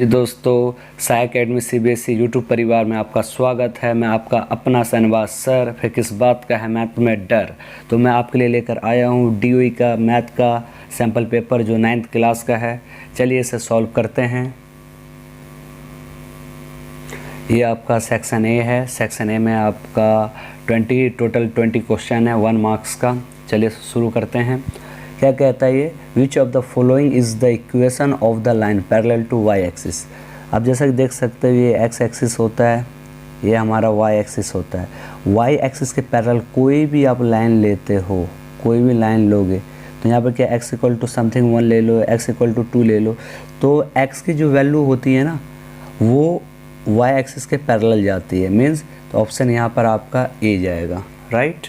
जी दोस्तों, Sai academy CBSE YouTube परिवार में आपका स्वागत है। मैं आपका अपना शहनवाज सर। फिर किस बात का है मैथ में डर, तो मैं आपके लिए लेकर आया हूँ डीओई का मैथ का सैम्पल पेपर जो 9th क्लास का है। चलिए इसे सॉल्व करते हैं। ये आपका सेक्शन ए है। सेक्शन ए में आपका 20 क्वेश्चन है 1 मार्क्स का। चलिए शुरू करते हैं। क्या कहता है ये, which of the following is the equation of the line parallel to y axis. आप जैसा कि देख सकते हो ये एक्स एक्सिस होता है, ये हमारा वाई एक्सिस होता है। वाई एक्सिस के पैरेलल कोई भी आप लाइन लेते हो, कोई भी लाइन लोगे तो यहाँ पर क्या x इक्वल टू समथिंग 1 ले लो, x इक्वल टू 2 ले लो, तो x की जो वैल्यू होती है ना वो वाई एक्सिस के पैरेलल जाती है। मीन्स तो ऑप्शन यहाँ पर आपका ए जाएगा, राइट।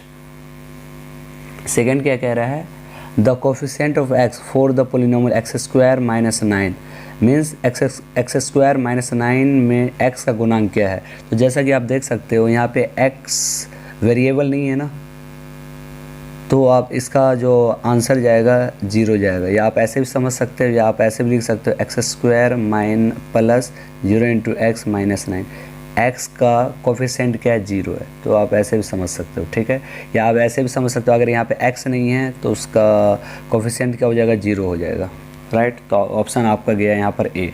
सेकेंड क्या कह रहा है, the coefficient of x for the polynomial x square minus 9 means x square minus 9 में x का गुणांक क्या है। तो जैसा कि आप देख सकते हो यहाँ पे x वेरिएबल नहीं है ना, तो आप इसका जो आंसर जाएगा 0 जाएगा। या आप ऐसे भी समझ सकते हो या आप ऐसे भी लिख सकते हो x square mine plus 0 into x minus 9। X का कोफिशिएंट क्या है, 0 है, तो आप ऐसे भी समझ सकते हो, ठीक है। या आप ऐसे भी समझ सकते हो अगर यहाँ पे एक्स नहीं है तो उसका कोफिशिएंट क्या हो जाएगा, 0 हो जाएगा, राइट। तो ऑप्शन आपका गया यहाँ पर ए।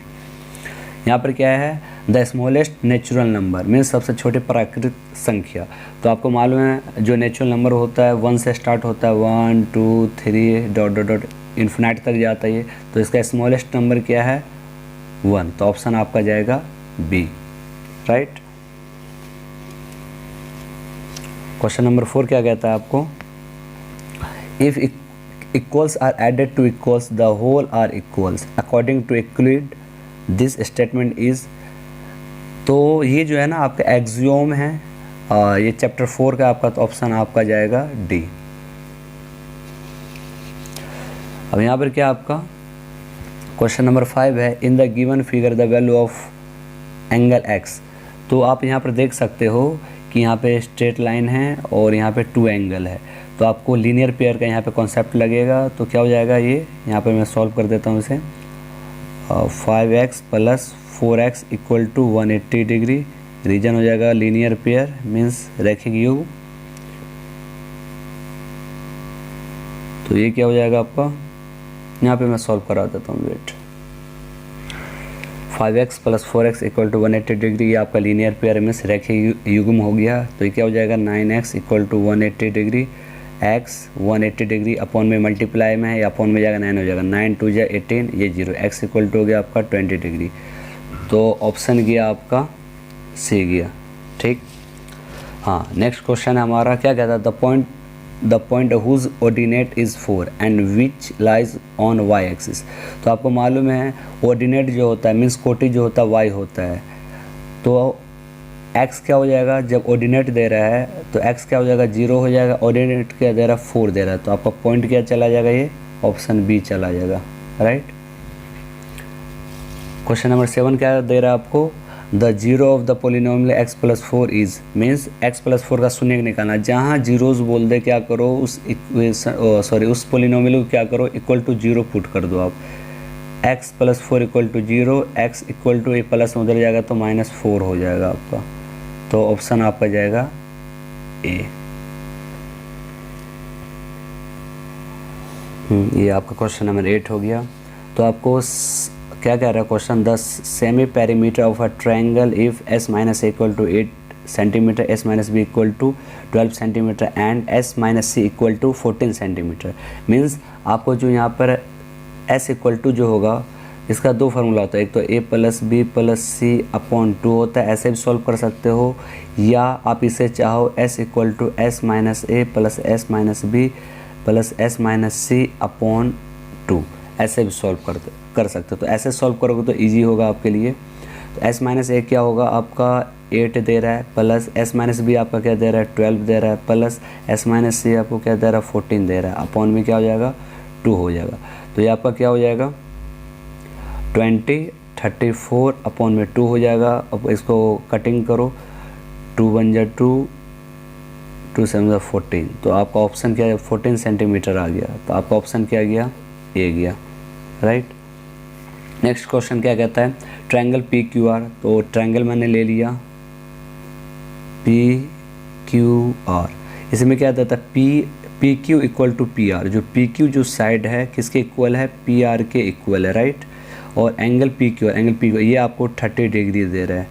यहाँ पर क्या है, the smallest natural number means सबसे छोटी प्राकृतिक संख्या। तो आपको मालूम है जो नेचुरल नंबर होता है 1 से स्टार्ट होता है, 1 2 3 डॉट डॉट डॉट इन्फिनाइट तक जाता है ये। तो इसका स्मॉलेस्ट नंबर क्या है, 1। तो ऑप्शन आपका जाएगा बी, राइट। क्वेश्चन नंबर 4 क्या कहता है आपको, if equals are added to equals the whole are equals according to Euclid this statement is. तो ये जो है ना आपका एक्सियोम है, ये चैप्टर 4 का आपका, तो ऑप्शन आपका जाएगा डी। अब यहाँ पर क्या आपका क्वेश्चन नंबर 5 है, इन the given figure the value of angle x। तो आप यहाँ पर देख सकते हो कि यहाँ पे स्ट्रेट लाइन है और यहाँ पे 2 एंगल है। तो आपको लीनियर पेयर का यहाँ पे कॉन्सेप्ट लगेगा। तो क्या हो जाएगा ये, यहाँ पे मैं सॉल्व कर देता हूँ इसे। 5x plus 4x equal to 180 degree, reason हो जाएगा लीनियर पेयर मीन्स रैखिक योग। तो ये क्या हो जाएगा आपका, यहाँ पे मैं सॉल्व करा देता हूँ, wait. 5x plus 4x equal to 180 degree, ये आपका लीनियर पेयर मीन्स रैखिक युग्म हो गया। तो ये क्या हो जाएगा, 9x equal to 180 degree, x 180 degree upon में मल्टीप्लाई में है, या अपॉन में जाएगा 9 हो जाएगा, 9 2 जा 18, ये 0। x इक्वल टू हो गया आपका 20 डिग्री। तो ऑप्शन गया आपका सी गया, ठीक। हाँ, नेक्स्ट क्वेश्चन है हमारा, क्या कहता है, the point whose ordinate is 4 and which lies on y axis. तो आपको मालूम है ऑर्डिनेट जो होता है मीन्स कोटि जो होता है वाई होता है। तो x क्या हो जाएगा, जब ऑर्डिनेट दे रहा है तो x क्या हो जाएगा, 0 हो जाएगा। ऑर्डिनेट क्या दे रहा है, 4 दे रहा है, तो आपका पॉइंट क्या चला जाएगा, ये ऑप्शन बी चला जाएगा, राइट। क्वेश्चन नंबर 7 क्या दे रहा है आपको, the zero of the polynomial x plus 4 is means x plus 4 का शून्य निकालना। जहाँ जीरोज बोल दे क्या करो, उस पोलिनोमियल को क्या करो, इक्वल टू 0 पुट कर दो आप। x plus 4 equal to 0, x equal to a plus उधर जाएगा तो -4 हो जाएगा आपका। तो ऑप्शन आपका जाएगा ए। ये आपका क्वेश्चन नंबर 8 हो गया। तो आपको क्या कह रहा है question, the semi perimeter of a triangle if s minus equal to 8 centimetre, s minus b equal to 12 centimetre and s minus c equal to 14 centimetre. Means आपको जो यहाँ पर s इक्वल टू जो होगा इसका 2 फार्मूला होता है, एक तो a plus b plus c upon 2 होता है, ऐसे भी सॉल्व कर सकते हो। या आप इसे चाहो s equal to s minus a plus s minus b plus s minus c upon 2, ऐसे भी सॉल्व कर सकते हो। तो ऐसे सॉल्व करोगे तो इजी होगा आपके लिए। तो s माइनस ए क्या होगा आपका 8 दे रहा है, प्लस s माइनस बी आपका क्या दे रहा है, 12 दे रहा है, प्लस s माइनस सी आपको क्या दे रहा है, 14 दे रहा है, अपॉन में क्या हो जाएगा, 2 हो जाएगा। तो ये आपका क्या हो जाएगा, 20 34 अपॉन में 2 हो जाएगा। अब इसको कटिंग करो, 2 1 जा 2, 2 7 जा 14। तो आपका ऑप्शन क्या है, 14 सेंटीमीटर आ गया। तो आपका ऑप्शन क्या गया, ए गया, राइट। नेक्स्ट क्वेश्चन क्या कहता है, ट्रायंगल पी क्यू आर, तो ट्रायंगल मैंने ले लिया पी क्यू आर, इसमें क्या आता है P Q equal to P R, जो पी क्यू जो साइड है किसके इक्वल है, पी आर के इक्वल है, राइट। और एंगल पी क्यू ये आपको 30 डिग्री दे रहा है,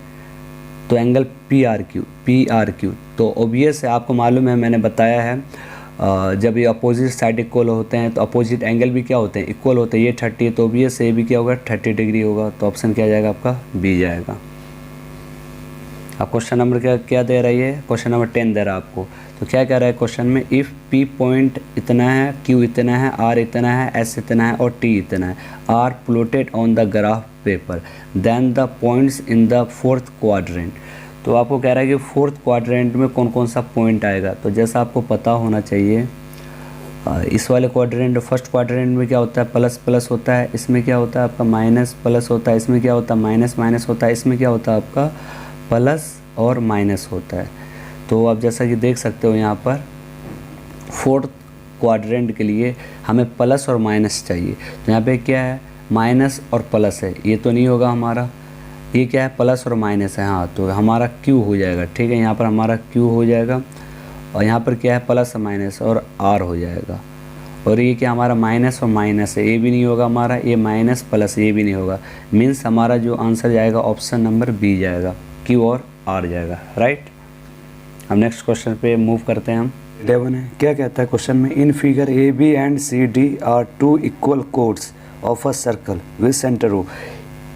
तो एंगल पी आर क्यू तो ऑब्वियस है, आपको मालूम है, मैंने बताया है जब ये अपोजिट साइड इक्वल होते हैं तो अपोजिट एंगल भी क्या होते हैं, इक्वल होते हैं। ये 30 है तो ऑब्वियस ये भी क्या होगा, 30 डिग्री होगा, तो ऑप्शन क्या जाएगा आपका, बी जाएगा। अब क्वेश्चन नंबर क्या दे रहा है, ये क्वेश्चन नंबर 10 दे रहा है आपको। तो क्या कह रहा है क्वेश्चन में, इफ़ पी पॉइंट इतना है, क्यू इतना है, आर इतना है, एस इतना है और टी इतना है, are plotted on the graph paper, then the points in the fourth quadrant. तो आपको कह रहा है कि फोर्थ क्वाड्रेंट में कौन कौन सा पॉइंट आएगा। तो जैसा आपको पता होना चाहिए, इस वाले क्वाड्रेंट, फर्स्ट क्वाड्रेंट में क्या होता है, प्लस प्लस होता है, इसमें क्या होता है आपका माइनस प्लस होता है, इसमें क्या होता है माइनस माइनस होता है, इसमें क्या होता है आपका प्लस और माइनस होता है। तो आप जैसा कि देख सकते हो यहाँ पर फोर्थ क्वाड्रेंट के लिए हमें प्लस और माइनस चाहिए, तो यहाँ पे क्या है, माइनस और प्लस है, ये तो नहीं होगा हमारा, ये क्या है, प्लस और माइनस है, हाँ, तो हमारा क्यू हो जाएगा, ठीक है, यहाँ पर हमारा क्यू हो जाएगा, और यहाँ पर क्या है, प्लस और माइनस और आर हो जाएगा। और ये क्या हमारा माइनस और माइनस है, ये भी नहीं होगा हमारा, ये माइनस प्लस ये भी नहीं होगा, मीन्स हमारा जो आंसर जाएगा ऑप्शन नंबर बी जाएगा, क्यू और आर जाएगा, राइट। हम नेक्स्ट क्वेश्चन पे मूव करते हैं। हम 11 है, क्या कहता है क्वेश्चन में, in figure A B and C D are two equal chords of a circle with centre O.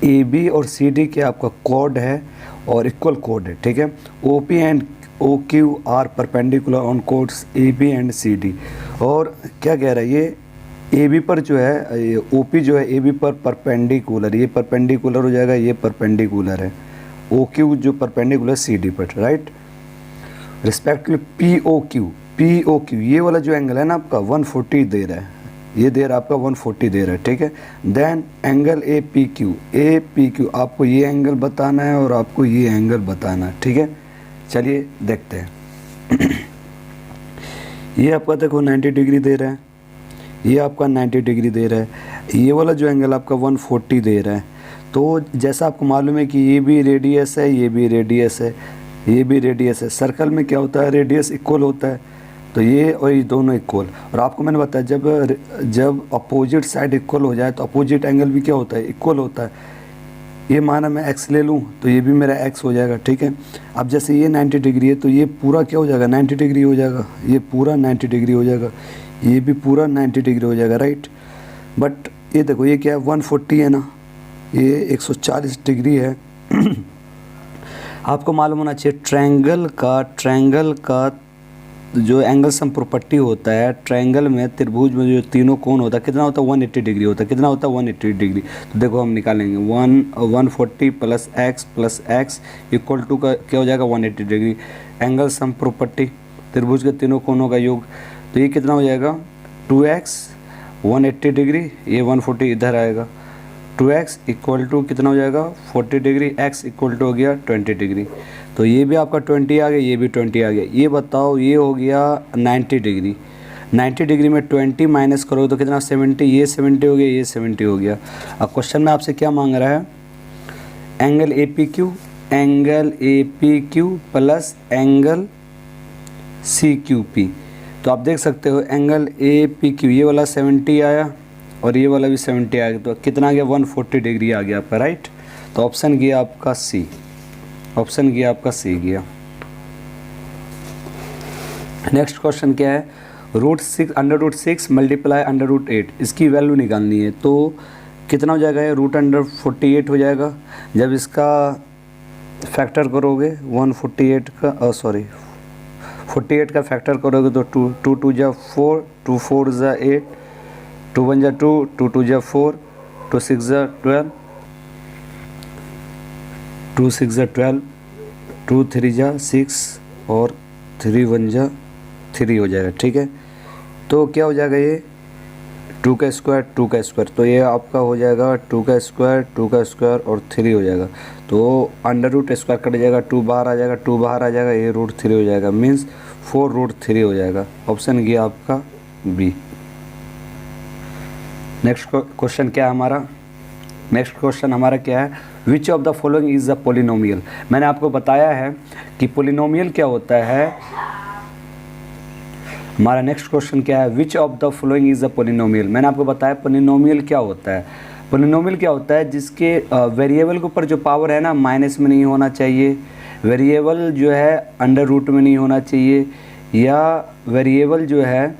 A B और सी डी के आपका कोड है और इक्वल कोड है, ठीक है। O P and O Q are perpendicular on chords A B and C D. और क्या कह रहा है, ये ए बी पर जो है, ओ पी जो है ए बी पर परपेंडिकुलर, ये परपेंडिकुलर हो जाएगा, ये परपेंडिकुलर है, ओ क्यू जो परपेंडिकुलर सी डी पर, right. Respectively P O Q ये वाला जो एंगल है ना आपका 140 दे रहा है, ये दे रहा है आपका 140 दे रहा है, ठीक है। Then angle A P Q आपको ये एंगल बताना है और आपको ये एंगल बताना है, ठीक है। चलिए देखते हैं। ये आपका देखो 90 डिग्री दे रहा है, ये आपका 90 डिग्री दे रहा है, ये वाला जो एंगल आपका 140 दे रहा है। तो जैसा आपको मालूम है कि ये भी रेडियस है, ये भी रेडियस है, ये भी रेडियस है। सर्कल में क्या होता है, रेडियस इक्वल होता है, तो ये और ये दोनों इक्वल। और आपको मैंने बताया जब अपोजिट साइड इक्वल हो जाए तो अपोजिट एंगल भी क्या होता है, इक्वल होता है। ये माना मैं x ले लूँ तो ये भी मेरा x हो जाएगा, ठीक है। अब जैसे ये 90 डिग्री है तो ये पूरा क्या हो जाएगा, 90 डिग्री हो जाएगा, ये पूरा 90 डिग्री हो जाएगा, ये भी पूरा 90 डिग्री हो जाएगा, राइट। बट ये देखो ये क्या है, 140 है ना, ये 140 डिग्री है। आपको मालूम होना चाहिए ट्रायंगल का जो एंगल सम प्रॉपर्टी होता है, ट्रायंगल में त्रिभुज में जो तीनों कोण होता है कितना होता है, 180 डिग्री होता है, कितना होता है 180 डिग्री। तो देखो हम निकालेंगे 140 प्लस एक्स इक्वल टू का क्या हो जाएगा 180 डिग्री। एंगल सम प्रॉपर्टी त्रिभुज के तीनों कोणों का योग, तो ये कितना हो जाएगा 2x 180 डिग्री, ये 140 इधर आएगा, 2x इक्वल टू कितना हो जाएगा 40 डिग्री, x इक्वल टू हो गया 20 डिग्री। तो ये भी आपका 20 आ गया, ये भी 20 आ गया। ये बताओ ये हो गया 90 डिग्री, 90 डिग्री में 20 माइनस करोगे तो कितना 70, ये 70 हो गया, ये 70 हो गया। अब क्वेश्चन में आपसे क्या मांग रहा है, angle A P Q plus angle C Q P. तो आप देख सकते हो एंगल ए पी क्यू ये वाला 70 आया और ये वाला भी 70 आ गया, तो कितना आ गया 140 डिग्री आ गया आपका, राइट। तो ऑप्शन गया आपका सी, ऑप्शन गया आपका सी गया। नेक्स्ट क्वेश्चन क्या है, √6 मल्टीप्लाई √8, इसकी वैल्यू निकालनी है। तो कितना हो जाएगा, ये √48 हो जाएगा। जब इसका फैक्टर करोगे 148 का 48 का फैक्टर करोगे तो 2 2 जा 4, 2 4 जा 8, 2 1 जा 2, 2 2 जा 4, 2 6 जा 12, 2 6 जा 12, 2 3 जा 6 और 3 1 जा 3 हो जाएगा, ठीक है। तो क्या हो जाएगा ये 2 का स्क्वायर 2 का स्क्वायर, तो ये आपका हो जाएगा 2 का स्क्वायर 2 का स्क्वायर और 3 हो जाएगा। तो अंडर स्क्वायर कट जाएगा, 2 बाहर आ जाएगा, 2 बाहर आ जाएगा, ये √3 हो जाएगा, मीन्स 4√3 हो जाएगा। ऑप्शन गया आपका बी। नेक्स्ट क्वेश्चन क्या है हमारा, नेक्स्ट क्वेश्चन हमारा क्या है, विच of the following is the polynomial. मैंने आपको बताया है कि पोलिनोमियल क्या होता है। हमारा नेक्स्ट क्वेश्चन क्या है, विच of the following is the polynomial. मैंने आपको बताया पोलिनोमियल क्या होता है। पोलिनोमियल क्या होता है, जिसके वेरिएबल के ऊपर जो पावर है ना माइनस में नहीं होना चाहिए, वेरिएबल जो है अंडर रूट में नहीं होना चाहिए, या वेरिएबल जो है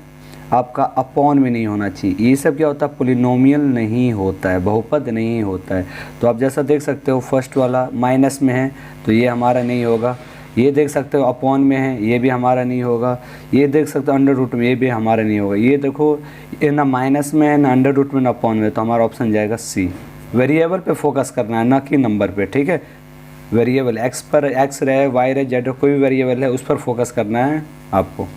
आपका अपॉन में नहीं होना चाहिए। ये सब क्या होता है, पोलिनोमियल नहीं होता है, बहुपद नहीं होता है। तो आप जैसा देख सकते हो फर्स्ट वाला माइनस में है तो ये हमारा नहीं होगा, ये देख सकते हो अपॉन में है ये भी हमारा नहीं होगा, ये देख सकते हो अंडर रूट में ये भी हमारा नहीं होगा। ये देखो ये ना माइनस में है ना अंडर रूट में ना अपॉन में, तो हमारा ऑप्शन जाएगा सी। वेरिएबल पे फोकस करना है ना कि नंबर पे, ठीक है। वेरिएबल एक्स पर एक्स रहे, वाई रहे, जेड कोई भी वेरिएबल है उस पर फोकस करना है आपको।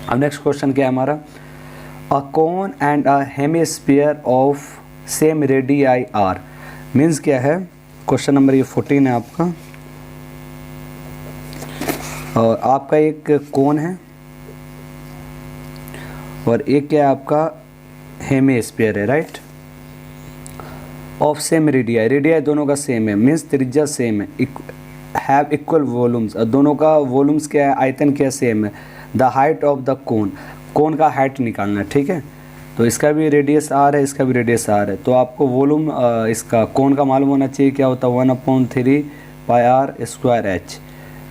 अब नेक्स्ट क्वेश्चन क्या है हमारा, a cone and a hemisphere of same radii are, means क्या है। क्वेश्चन नंबर ये 14 है आपका, और आपका एक कोन है और एक क्या है आपका हेमिस्फीयर है, right, of same radii. Radii दोनों का सेम है, मीन्स त्रिज्या सेम है, हैव इक्वल वॉल्यूम्स, दोनों का वॉल्यूम्स क्या है, आयतन क्या सेम है। The height of the cone, cone का हाइट निकालना है, ठीक है। तो इसका भी रेडियस आर है, इसका भी रेडियस आर है, तो आपको वॉल्यूम इसका कोन का मालूम होना चाहिए, क्या होता है 1/3 पाई आर स्क्वायर एच,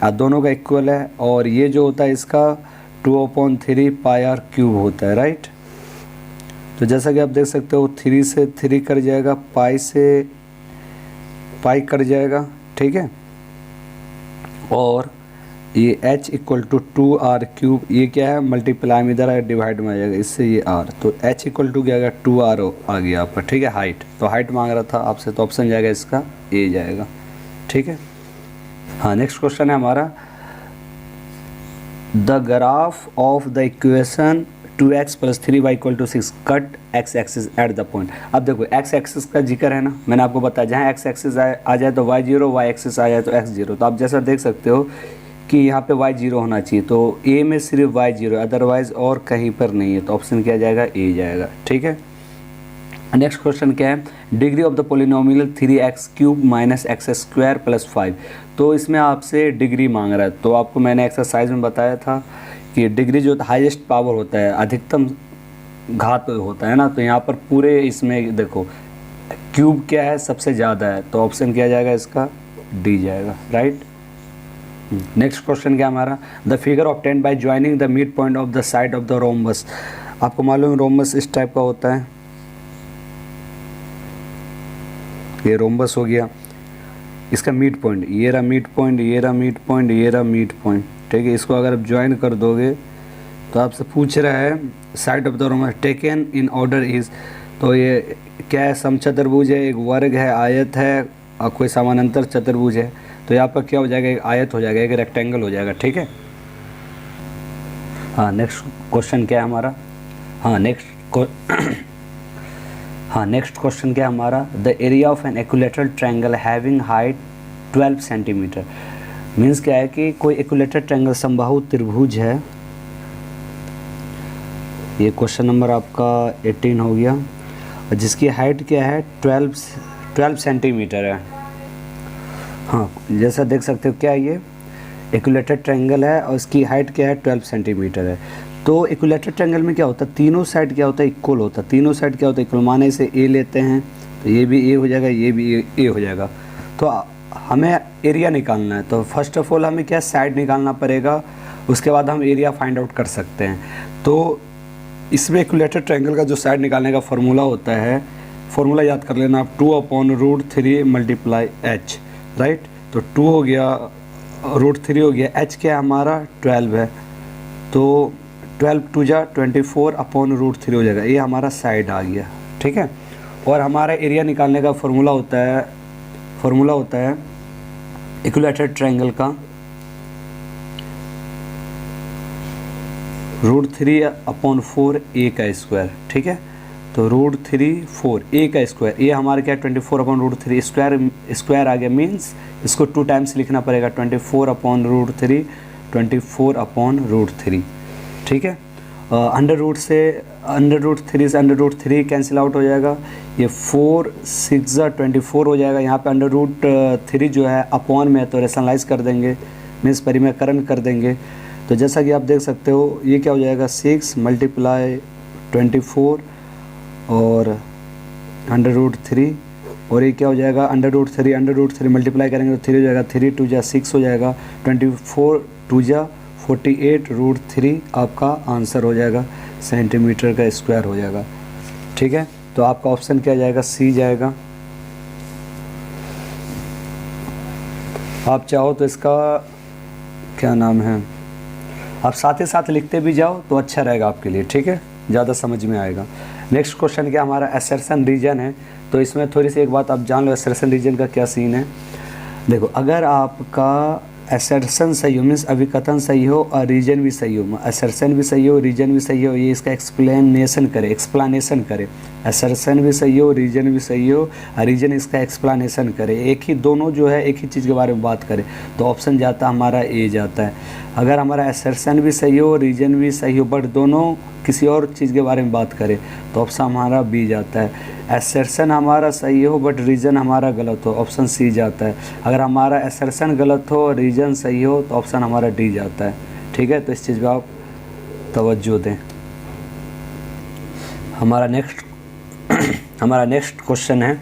दोनों का इक्वल है। और ये जो होता है इसका 2/3 पाई आर क्यूब होता है, राइट। तो जैसा कि आप देख सकते हो 3 से 3 कट जाएगा, पाई से पाई कट जाएगा, ठीक है। और ये h equal to 2r cube, ये क्या है मल्टीप्लाई में इधर डिवाइड में आ जाएगा, इससे ये r, तो h इक्वल टू क्या आएगा 2r आ गया आपका, ठीक है। हाइट, तो हाइट मांग रहा था आपसे, तो ऑप्शन जाएगा इसका ए जाएगा, ठीक है। हाँ, नेक्स्ट क्वेश्चन है हमारा, the graph of the equation 2x + 3y = 6 cut x axis at the point. अब देखो x एक्सिस का जिक्र है ना, मैंने आपको बताया जहाँ x एक्सिस आ जाए तो y0, y एक्सिस आ जाए तो x0। तो आप जैसा देख सकते हो कि यहाँ पे y0 होना चाहिए, तो a में सिर्फ y0, अदरवाइज और कहीं पर नहीं है, तो ऑप्शन क्या जाएगा ए जाएगा, ठीक है। नेक्स्ट क्वेश्चन क्या है, degree of the polynomial 3x³ - x² + 5। तो इसमें आपसे डिग्री मांग रहा है, तो आपको मैंने एक्सरसाइज में बताया था कि डिग्री जो हाईएस्ट पावर होता है, अधिकतम घात होता है ना, तो यहाँ पर पूरे इसमें देखो क्यूब क्या है सबसे ज़्यादा है, तो ऑप्शन क्या जाएगा इसका डी जाएगा, राइट। नेक्स्ट क्वेश्चन क्या हमारा, the figure obtained by joining the mid point of the side of the rhombus. आपको मालूम है रोम्बस इस टाइप का होता है, ये रोम्बस हो गया, इसका मिड पॉइंट, ये रहा मिड पॉइंट, ये रहा मिड पॉइंट, ये रहा मिड पॉइंट, ठीक है। इसको अगर आप ज्वाइन कर दोगे तो आपसे पूछ रहा है side of the rhombus taken in order is, तो ये क्या है समचतुर्भुज है, एक वर्ग है, आयत है और कोई समानांतर चतुर्भुज है, तो यहाँ पर क्या हो जाएगा, एक आयत हो जाएगा, एक रेक्टेंगल हो जाएगा, ठीक है। हाँ, नेक्स्ट क्वेश्चन क्या है हमारा, नेक्स्ट क्वेश्चन क्या है हमारा, the area of an equilateral triangle having height 12 centimetre. Means क्या है कि कोई इक्विलैटरल ट्रायंगल समबाहु त्रिभुज है, ये क्वेश्चन नंबर आपका 18 हो गया, और जिसकी हाइट क्या है 12 सेंटीमीटर है। हाँ, जैसा देख सकते हो क्या ये इक्विलैटरल ट्रायंगल है और इसकी हाइट क्या है 12 सेंटीमीटर है। तो इक्विलैटरल ट्रायंगल में क्या होता है, तीनों साइड क्या होता है इक्वल होता है, तीनों साइड क्या होता है इक्वल, माने से ए लेते हैं तो ये भी ए हो जाएगा, ये भी ए हो जाएगा। तो हमें एरिया निकालना है, तो फर्स्ट ऑफ ऑल हमें क्या साइड निकालना पड़ेगा, उसके बाद हम एरिया फाइंड आउट कर सकते हैं। तो इसमें इक्विलैटरल ट्रायंगल का जो साइड निकालने का फार्मूला होता है, फार्मूला याद कर लेना आप, 2/√3 × h, राइट। तो 2 हो गया, √3 हो गया, h क्या है हमारा 12 है, तो 12 × 2 = 24/√3 हो जाएगा, ये हमारा साइड आ गया, ठीक है। और हमारा एरिया निकालने का फार्मूला होता है इक्विलैटरल ट्रायंगल का √3/4 a का स्क्वायर, ठीक है। तो √3 4 a का स्क्वायर, ये हमारा क्या 24/√3 स्क्वायर आ गया, मीन्स इसको 2 टाइम्स लिखना पड़ेगा, 24/√3 24/√3, ठीक है। अंडर रूट थ्री से under root three cancel out हो जाएगा, ये 4 6 24 हो जाएगा। यहाँ पे अंडर रूट थ्री जो है अपॉन में है तो रेशनलाइज कर देंगे, मीन्स परिमेयकरण कर देंगे। तो जैसा कि आप देख सकते हो ये क्या हो जाएगा 6 × 24 और अंडर रूट थ्री, और ये क्या हो जाएगा अंडर रूट थ्री मल्टीप्लाई करेंगे तो 3 हो जाएगा, 3 2 जा 6 हो जाएगा, 24 2 जा 48 रूट थ्री आपका आंसर हो जाएगा, सेंटीमीटर का स्क्वायर हो जाएगा। ठीक है, तो आपका ऑप्शन क्या जाएगा, सी जाएगा। आप चाहो तो इसका क्या नाम है, आप साथ ही साथ लिखते भी जाओ तो अच्छा रहेगा आपके लिए। ठीक है, ज़्यादा समझ में आएगा। नेक्स्ट क्वेश्चन क्या हमारा असर्शन रीजन है, तो इसमें थोड़ी सी एक बात आप जान लो असर्शन रीजन का क्या सीन है। देखो, अगर आपका असर्शन सही हो, मीन्स अभिकथन सही हो और रीजन भी सही हो, असर्शन भी सही हो रीजन भी सही हो, ये इसका एक्सप्लेनेशन करे, असर्शन भी सही हो रीजन भी सही हो और रीजन इसका एक्सप्लेनेशन करे, एक ही दोनों जो है एक ही चीज़ के बारे में बात करे, तो ऑप्शन जाता हमारा ए जाता है। अगर हमारा असर्शन भी सही हो रीजन भी सही हो बट दोनों किसी और चीज़ के बारे में बात करे तो ऑप्शन हमारा बी जाता है। असर्शन हमारा सही हो बट रीजन हमारा गलत हो, ऑप्शन सी जाता है। अगर हमारा असर्शन गलत हो रीजन सही हो तो ऑप्शन हमारा डी जाता है। ठीक है, तो इस चीज़ पर आप तवज्जो दें। हमारा नेक्स्ट क्वेश्चन है,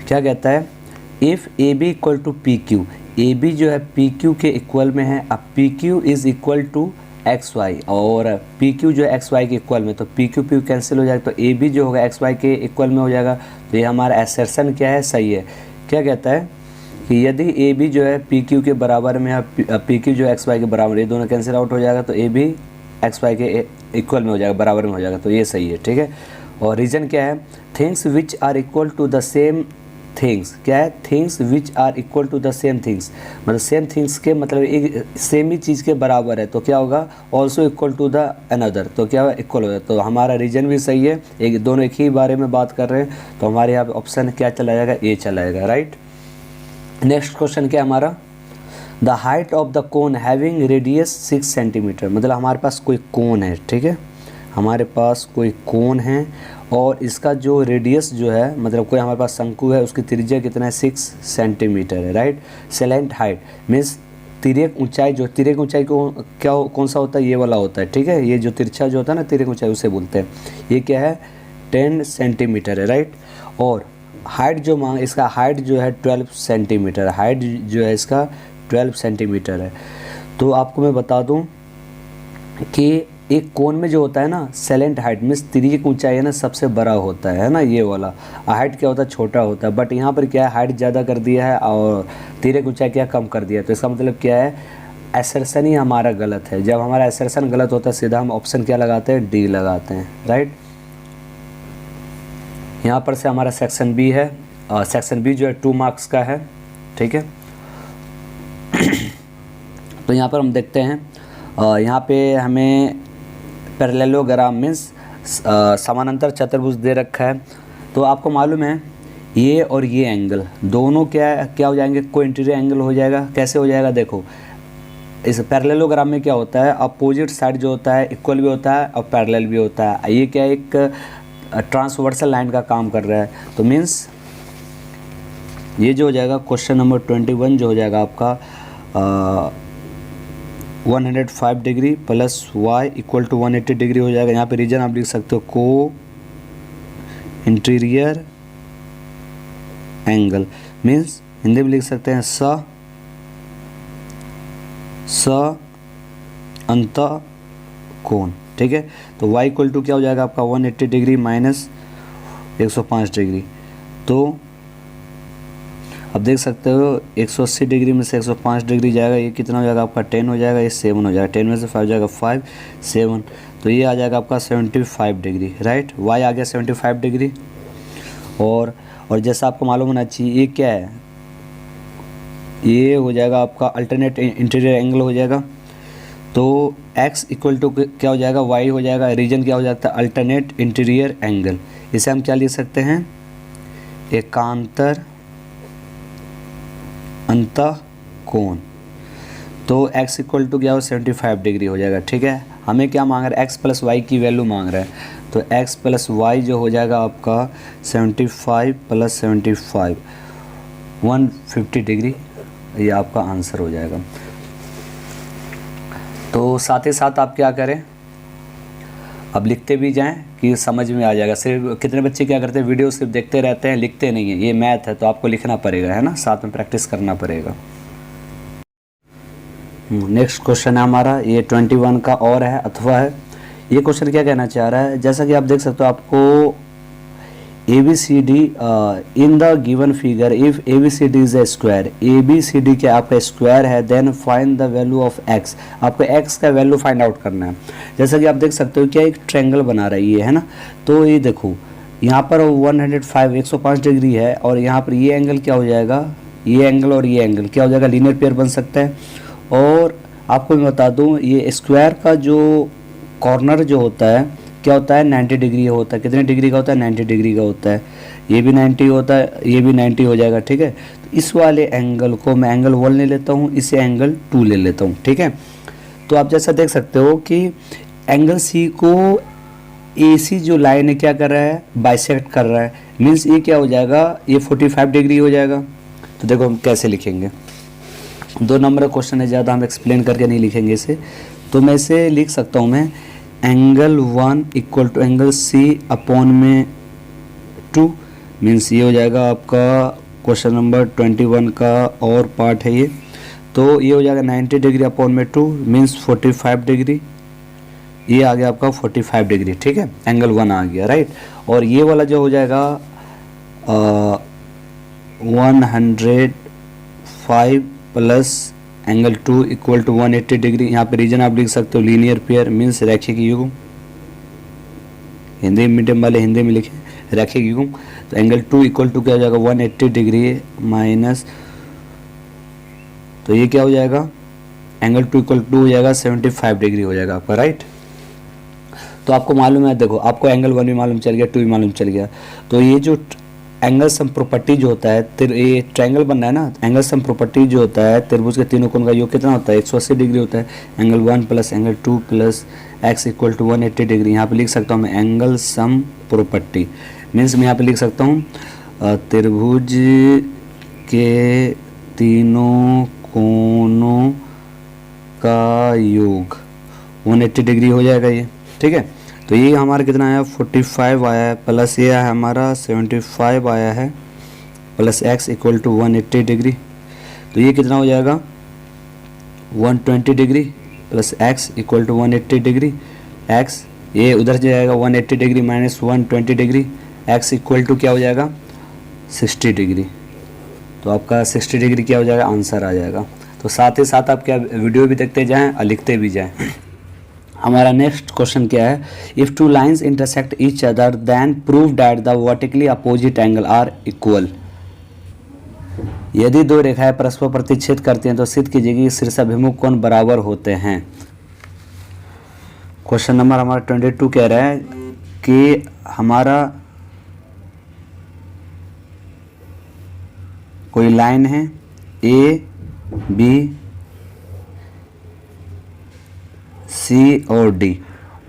क्या कहता है, if A B equal to P Q, A B जो है पी क्यू के इक्वल में है, अब P Q is equal to X Y, और पी क्यू जो है एक्स वाई के इक्वल में, तो पी क्यू कैंसिल हो जाएगा, तो ए बी जो होगा एक्स वाई के इक्वल में हो जाएगा। तो ये हमारा असर्शन क्या है, सही है। क्या कहता है कि यदि ए बी जो है पी क्यू के बराबर में है, पी क्यू जो एक्स वाई के बराबर, ये दोनों कैंसिल आउट हो जाएगा, तो ए बी एक्स वाई के इक्वल में हो जाएगा, बराबर में हो जाएगा, तो ये सही है। ठीक है, और रीजन क्या है, things which are equal to the same things, क्या है, things which are equal to the same things, मतलब सेम थिंग्स के मतलब एक सेम ही चीज़ के बराबर है तो क्या होगा, also equal to the another, तो क्या होगा, इक्वल हो जाए। तो हमारा रीजन भी सही है, एक दोनों एक ही बारे में बात कर रहे हैं, तो हमारे यहाँ पे ऑप्शन क्या चला जाएगा, ए चला जाएगा। राइट, नेक्स्ट क्वेश्चन क्या है हमारा, the height of the cone having radius 6 centimetre, मतलब हमारे पास कोई कोन है, ठीक है, हमारे पास कोई कोन है और इसका जो रेडियस जो है, मतलब कोई हमारे पास शंकु है, उसकी त्रिज्या कितना है, 6 सेंटीमीटर है। राइट, सेलेंट हाइट मीन्स तिर्यक ऊंचाई, जो तिर्यक ऊंचाई को क्या कौन सा होता है, ये वाला होता है। ठीक है, ये जो तिरछा जो होता है ना तिर्यक ऊंचाई, उसे बोलते हैं। ये क्या है, 10 सेंटीमीटर है। राइट, और हाइट जो मांग, इसका हाइट जो है 12 सेंटीमीटर, हाइट जो है इसका 12 सेंटीमीटर है। तो आपको मैं बता दूं कि एक कोन में जो होता है ना, सेलेंट हाइट मीन्स तिर्यक ऊंचाई है ना, सबसे बड़ा होता है ना, ये वाला। हाइट क्या होता है, छोटा होता है, बट यहाँ पर क्या है, हाइट ज़्यादा कर दिया है और तिर्यक ऊंचाई क्या कम कर दिया है। तो इसका मतलब क्या है, असर्शन ही हमारा गलत है। जब हमारा असर्शन गलत होता है सीधा हम ऑप्शन क्या लगाते हैं, डी लगाते हैं। राइट, यहाँ पर से हमारा सेक्शन बी है, सेक्शन बी जो है 2 मार्क्स का है। ठीक है, तो यहाँ पर हम देखते हैं, यहाँ पे हमें पैरेललोग्राम मीन्स समानांतर चतुर्भुज दे रखा है। तो आपको मालूम है ये और ये एंगल दोनों क्या हो जाएंगे, कोइंटीरियर एंगल हो जाएगा। कैसे हो जाएगा, देखो इस पैरेललोग्राम में क्या होता है, अपोजिट साइड जो होता है इक्वल भी होता है और पैरेलल भी होता है। ये क्या एक ट्रांसवर्सल लाइन का काम कर रहा है, तो मीन्स ये जो हो जाएगा क्वेश्चन नंबर 21 जो हो जाएगा आपका 105 degree plus y equal to 180 degree हो जाएगा। यहाँ पे रीजन आप लिख सकते हो को इंटीरियर एंगल, मीन्स हिंदी में लिख सकते हैं स अंत कोण। ठीक है, तो y इक्वल टू क्या हो जाएगा आपका 180 डिग्री माइनस 105 डिग्री। तो अब देख सकते हो 180 डिग्री में से 105 डिग्री जाएगा, ये कितना हो जाएगा आपका 10 हो जाएगा, ये 7 हो जाएगा, 10 में से 5 हो जाएगा 5 7, तो ये आ जाएगा आपका 75 डिग्री। राइट, y आ गया 75 डिग्री। और जैसा आपको मालूम होना चाहिए ये क्या है, ये हो जाएगा आपका अल्टरनेट इंटीरियर एंगल हो जाएगा। तो x इक्वल टू क्या हो जाएगा, y हो जाएगा, रीजन क्या हो जाता है, अल्टरनेट इंटीरियर एंगल। इसे हम क्या लिख सकते हैं, एकांतर अंतः कोण। तो x इक्वल टू क्या हो 75 डिग्री हो जाएगा। ठीक है, हमें क्या मांग रहा है, x प्लस वाई की वैल्यू मांग रहा है। तो x प्लस वाई जो हो जाएगा आपका 75 प्लस 75 150 डिग्री, ये आपका आंसर हो जाएगा। तो साथ ही साथ आप क्या करें, अब लिखते भी जाएं कि समझ में आ जाएगा। सिर्फ कितने बच्चे क्या करते हैं, वीडियो सिर्फ देखते रहते हैं, लिखते नहीं है। ये मैथ है तो आपको लिखना पड़ेगा, है ना, साथ में प्रैक्टिस करना पड़ेगा। नेक्स्ट क्वेश्चन है हमारा, ये 21 का और है अथवा है। ये क्वेश्चन क्या कहना चाह रहा है, जैसा कि आप देख सकते हो, आपको ABCD in the given figure if ABCD is a square, ABCD क्या आपका स्क्वायर है, then find the value of x, आपको x का वैल्यू फाइंड आउट करना है। जैसा कि आप देख सकते हो क्या एक ट्रायंगल बना रहा है ये, है ना। तो ये देखो यहाँ पर 105 डिग्री है, और यहाँ पर ये एंगल क्या हो जाएगा, ये एंगल और ये एंगल क्या हो जाएगा, लीनियर पेयर बन सकता है। और आपको मैं बता दूँ, ये स्क्वायर का जो कॉर्नर जो होता है क्या होता है, 90 डिग्री होता है। कितने डिग्री का होता है, 90 डिग्री का होता है। ये भी 90 होता है, ये भी 90 हो जाएगा, ठीक है। तो इस वाले एंगल को मैं एंगल 1 ले लेता हूँ, इसे एंगल 2 ले लेता हूँ, ठीक है। तो आप जैसा देख सकते हो कि एंगल सी को AC जो लाइन है क्या कर रहा है, बाइसेक्ट कर रहा है। मीन्स ये क्या हो जाएगा, ये 45 डिग्री हो जाएगा। तो देखो हम कैसे लिखेंगे, 2 नंबर का क्वेश्चन है, ज़्यादा हम एक्सप्लेन करके नहीं लिखेंगे इसे। तो मैं इसे लिख सकता हूँ, मैं angle 1 equal to angle C upon में 2। मीन्स ये हो जाएगा आपका क्वेश्चन नंबर 21 का और पार्ट है ये। तो ये हो जाएगा 90 डिग्री अपॉन में 2 मीन्स 45 डिग्री, ये आ गया आपका 45 डिग्री, ठीक है। एंगल 1 आ गया, राइट। और ये वाला जो हो जाएगा 105 plus angle 2 equal to 180 degree. यहाँ पे रीजन आप लिख सकते हो लीनियर पेयर मीन्स रैखिक युग्म, हिंदी मीडियम वाले हिंदी में लिखे रैखिक युग्म। तो एंगल 2 इक्वल टू क्या हो जाएगा, 180 डिग्री माइनस, तो ये क्या हो जाएगा, एंगल 2 इक्वल टू हो जाएगा 75 डिग्री हो जाएगा आपका, राइट। तो आपको मालूम है, देखो आपको एंगल 1 भी मालूम चल गया, 2 भी मालूम चल गया। तो ये जो एंगल सम प्रॉपर्टी जो होता है, ये ट्रायंगल बन रहा है ना, एंगल सम प्रॉपर्टी जो होता है, त्रिभुज के तीनों कोण का योग कितना होता है, 180 डिग्री होता है। Angle 1 plus angle 2 plus x equal to 180 degree. यहाँ पे लिख सकता हूँ मैं एंगल सम प्रॉपर्टी, मीन्स मैं यहाँ पे लिख सकता हूँ त्रिभुज के तीनों कोणों का योग 180 डिग्री हो जाएगा ये, ठीक है। तो ये हमारा कितना आया, 45 आया है, प्लस ये है हमारा 75 आया है, plus x equal to 180 degree. तो ये कितना हो जाएगा 120 degree plus x equal to 180 degree. x ये उधर जाएगा 180 degree minus 120 degree, x equal to क्या हो जाएगा 60 डिग्री। तो आपका 60 डिग्री क्या हो जाएगा, आंसर आ जाएगा। तो साथ ही साथ आप क्या वीडियो भी देखते जाएं और लिखते भी जाएं। हमारा नेक्स्ट क्वेश्चन क्या है, if two lines intersect each other then prove that the vertically opposite angle are equal. यदि दो रेखाएं परस्पर प्रतिच्छेद करती हैं तो सिद्ध कीजिए कि शीर्षाभिमुख कोण बराबर होते हैं। क्वेश्चन नंबर हमारा 22 कह रहा है कि हमारा कोई लाइन है ए बी सी और डी,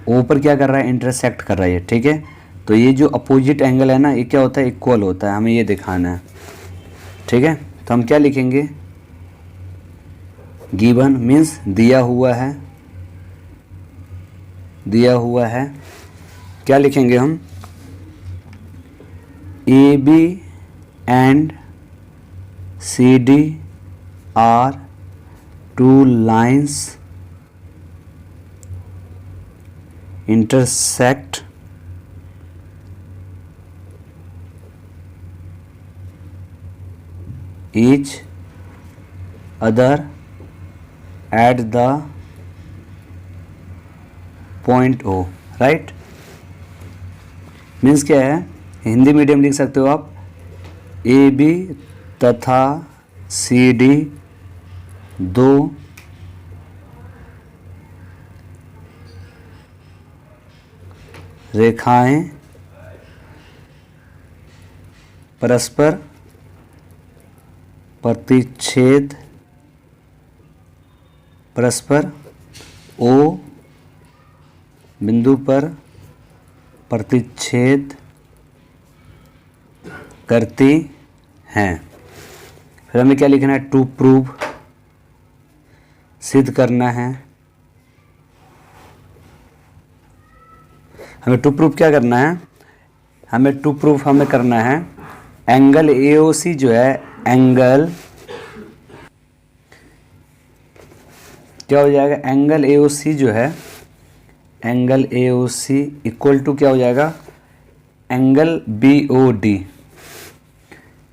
ऊपर क्या कर रहा है, इंटरसेक्ट कर रहा है, ठीक है। तो ये जो अपोजिट एंगल है ना, ये क्या होता है, इक्वल होता है, हमें ये दिखाना है, ठीक है। तो हम क्या लिखेंगे, गिवन मीन्स दिया हुआ है, दिया हुआ है। क्या लिखेंगे हम, A B and C D are two lines intersect each other at the point O, right. Means क्या है, हिंदी मीडियम लिख सकते हो आप, ए बी तथा सी डी दो रेखाएं परस्पर प्रतिच्छेद परस्पर O बिंदु पर प्रतिच्छेद करती हैं। फिर हमें क्या लिखना है, टू प्रूव, सिद्ध करना है। हमें टू प्रूफ क्या करना है, हमें टू प्रूफ हमें करना है एंगल AOC जो है, एंगल क्या हो जाएगा, एंगल AOC जो है, एंगल AOC इक्वल टू क्या हो जाएगा, एंगल BOD,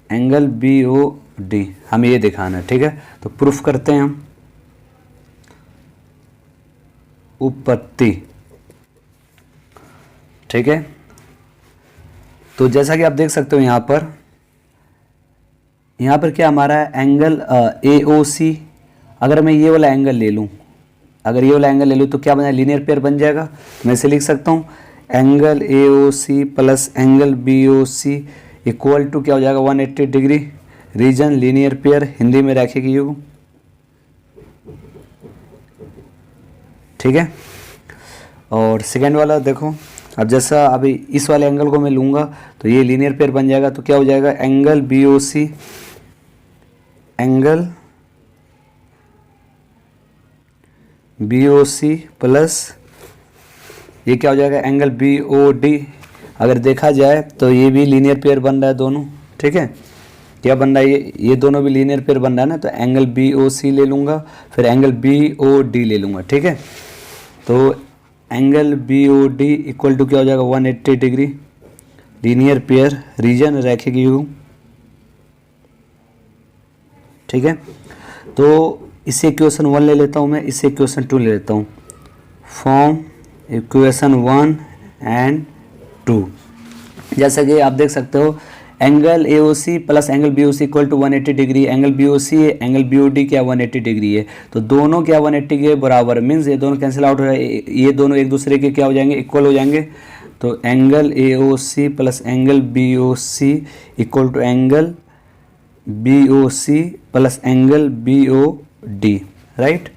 एंगल BOD हमें ये दिखाना है। ठीक है, तो प्रूफ करते हैं हम। उपपत्ति, ठीक है, तो जैसा कि आप देख सकते हो यहाँ पर क्या हमारा एंगल AOC, अगर मैं ये वाला एंगल ले लूँ, अगर ये वाला एंगल ले लूँ तो क्या बना, लीनियर पेयर बन जाएगा। मैं इसे लिख सकता हूँ angle AOC plus angle BOC equal to क्या हो जाएगा, 180 degree, reason linear pair, Hindi में रखेगी युग। ठीक है, और सेकेंड वाला देखो, अब जैसा अभी इस वाले एंगल को मैं लूँगा तो ये लीनियर पेयर बन जाएगा, तो क्या हो जाएगा, angle BOC, angle BOC plus ये क्या हो जाएगा, एंगल BOD। अगर देखा जाए तो ये भी लीनियर पेयर बन रहा है दोनों। ठीक है, क्या बन रहा है, ये दोनों भी लीनियर पेयर बन रहा है ना, तो एंगल BOC ले लूँगा, फिर एंगल BOD ले लूँगा। ठीक है, तो एंगल BOD इक्वल टू क्या हो जाएगा, 180 डिग्री, लीनियर पेयर, रीजन रैखिक युग्म। ठीक है, तो इसे इक्वेशन 1 ले लेता हूँ मैं, इसे इक्वेशन 2 ले लेता हूँ। फॉर्म इक्वेशन 1 एंड 2, जैसा कि आप देख सकते हो angle AOC plus angle BOC equal to 180 degree, angle BOC angle BOD क्या 180 डिग्री है, तो दोनों क्या 180 के बराबर, मीन्स ये दोनों कैंसिल आउट हो रहा है, ये दोनों एक दूसरे के क्या हो जाएंगे, इक्वल हो जाएंगे। तो angle AOC plus angle BOC equal to angle BOC plus angle BOD, right.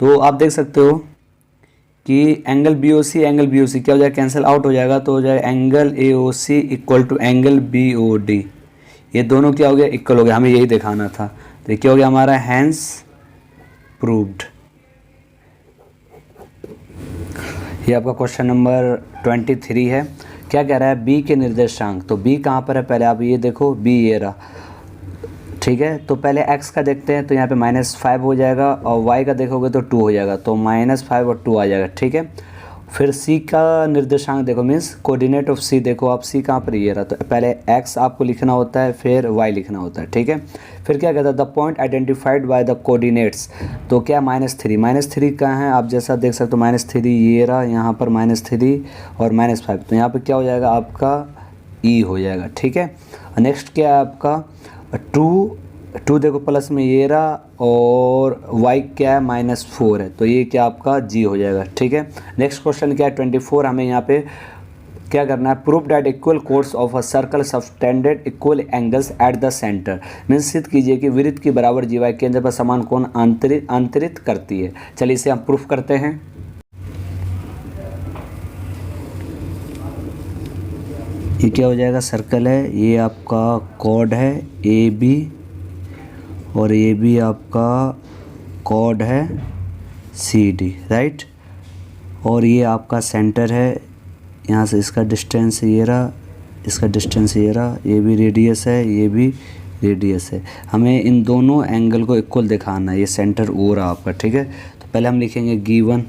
तो आप देख सकते हो कि एंगल BOC क्या हो जाएगा, कैंसिल आउट हो जाएगा, तो हो जाएगा angle AOC equal to angle BOD, ये दोनों क्या हो गया, इक्वल हो गया। हमें यही दिखाना था, तो ये क्या हो गया हमारा, हैंस प्रूव्ड। ये आपका क्वेश्चन नंबर 23 है। क्या कह रहा है, B के निर्देशांक, तो B कहाँ पर है, पहले आप ये देखो, B ये रहा। ठीक है, तो पहले x का देखते हैं, तो यहाँ पे -5 हो जाएगा, और y का देखोगे तो 2 हो जाएगा, तो -5 और 2 आ जाएगा। ठीक है, फिर c का निर्देशांक देखो, मीन्स कोऑर्डिनेट ऑफ c देखो आप, c कहाँ पर ये रहा, तो पहले x आपको लिखना होता है, फिर y लिखना होता है। ठीक है, फिर क्या कहता है, the point identified by the coordinates, तो क्या -3 कहाँ है, आप जैसा देख सकते हो -3 ये रहा, यहाँ पर -3 और -5, तो यहाँ पर क्या हो जाएगा आपका e हो जाएगा। ठीक है, नेक्स्ट क्या है आपका 2 देखो प्लस में ये रहा, और y क्या है -4 है, तो ये क्या आपका g हो जाएगा। ठीक है, नेक्स्ट क्वेश्चन क्या है 24, हमें यहाँ पे क्या करना है, prove that equal course of a circle subtended equal angles at the centre, means सिद्ध कीजिए कि वृत्त की बराबर जीवा केंद्र पर समान कोण अंतरित करती है। चलिए इसे हम प्रूफ करते हैं। ये क्या हो जाएगा, सर्कल है, ये आपका कॉर्ड है AB, और ये भी आपका कॉर्ड है CD, राइट, और ये आपका सेंटर है, यहाँ से इसका डिस्टेंस ये रहा, इसका डिस्टेंस ये रहा, ये भी रेडियस है, ये भी रेडियस है। हमें इन दोनों एंगल को इक्वल दिखाना है, ये सेंटर ओ रहा आपका। ठीक है, तो पहले हम लिखेंगे गिवन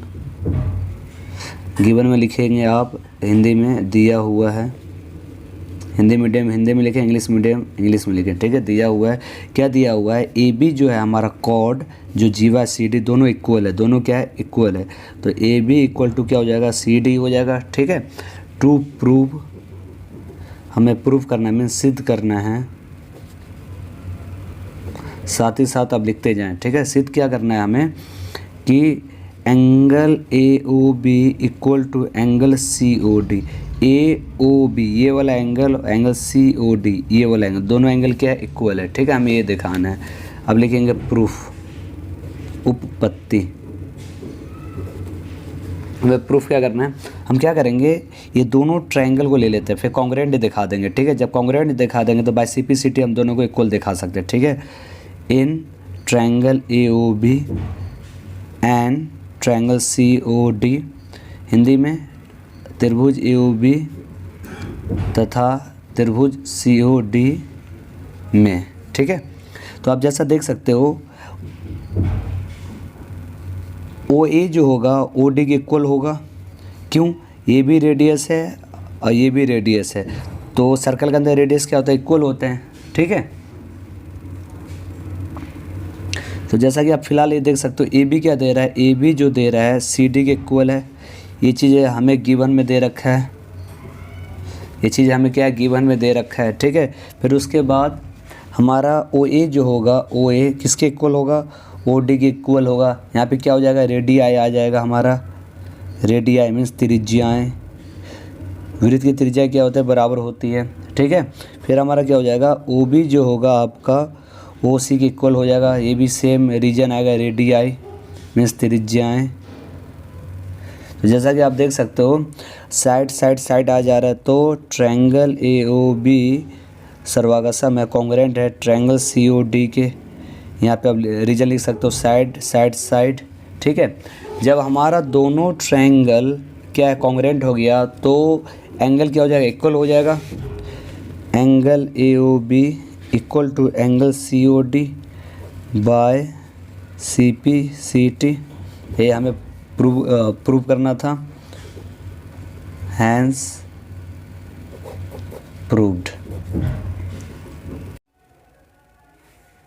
में लिखेंगे आप, हिंदी में दिया हुआ है, हिंदी मीडियम हिंदी में लिखें, इंग्लिश मीडियम इंग्लिश में लिखें। ठीक है, दिया हुआ है, क्या दिया हुआ है, AB जो है हमारा कॉर्ड, जो जीवा CD दोनों इक्वल है, दोनों क्या है, इक्वल है, तो AB इक्वल टू क्या हो जाएगा, CD हो जाएगा। ठीक है, टू प्रूव, हमें प्रूव करना है, मीन्स सिद्ध करना है, साथ ही साथ आप लिखते जाएं। ठीक है, सिद्ध क्या करना है हमें, कि angle AOB equal to angle COD, AOB ये वाला एंगल, एंगल COD ये वाला एंगल, दोनों एंगल क्या है, इक्वल है। ठीक है, हमें ये दिखाना है। अब लिखेंगे प्रूफ, उपपत्ति, हमें प्रूफ क्या करना है, हम क्या करेंगे, ये दोनों ट्रायंगल को ले लेते हैं, फिर कॉन्ग्रुएंट दिखा देंगे, ठीक है। जब कॉन्ग्रुएंट दिखा देंगे तो बाय सीपीसीटी हम दोनों को इक्वल दिखा सकते हैं, ठीक है। In triangle AOB and triangle COD, Hindi में त्रिभुज एओबी तथा त्रिभुज सीओडी में, ठीक है। तो आप जैसा देख सकते हो ओ ए जो होगा ओ डी के इक्वल होगा, क्यों, ये भी रेडियस है और ये भी रेडियस है, तो सर्कल के अंदर रेडियस क्या होता है, इक्वल होते हैं, ठीक है। तो जैसा कि आप फिलहाल ये देख सकते हो ए बी क्या दे रहा है, ए बी जो दे रहा है सी डी के इक्वल है, ये चीज़ें हमें गिवन में दे रखा है, ये चीज़ हमें क्या है, गिवन में दे रखा है, ठीक है। फिर उसके बाद हमारा ओ ए जो होगा, ओ ए किसके इक्वल होगा, ओ डी के इक्वल होगा। यहाँ पे क्या हो जाएगा, रेडियाई आ जाएगा हमारा, रेडियाई मीन्स त्रिज्याएँ, वृत्त की त्रिज्या क्या होता है, बराबर होती है, ठीक है। फिर हमारा क्या हो जाएगा, ओ बी जो होगा आपका ओ सी के इक्वल हो जाएगा, ये भी सेम रीजन आएगा, रेडियाई मीन्स त्रिज्याएँ। तो जैसा कि आप देख सकते हो साइड साइड साइड आ जा रहा है, तो ट्रायंगल ए ओ बी सर्वागसम है, कॉन्ग्रुएंट है ट्रायंगल सी ओ डी के, यहाँ पे आप रीजन लिख सकते हो साइड साइड साइड, ठीक है। जब हमारा दोनों ट्रायंगल क्या है, कॉन्ग्रुएंट हो गया, तो एंगल क्या हो जाएगा, इक्वल हो जाएगा, angle A O B equal to angle C O D by C P C T, ये हमें प्रूव करना था, हैंस प्रूव्ड।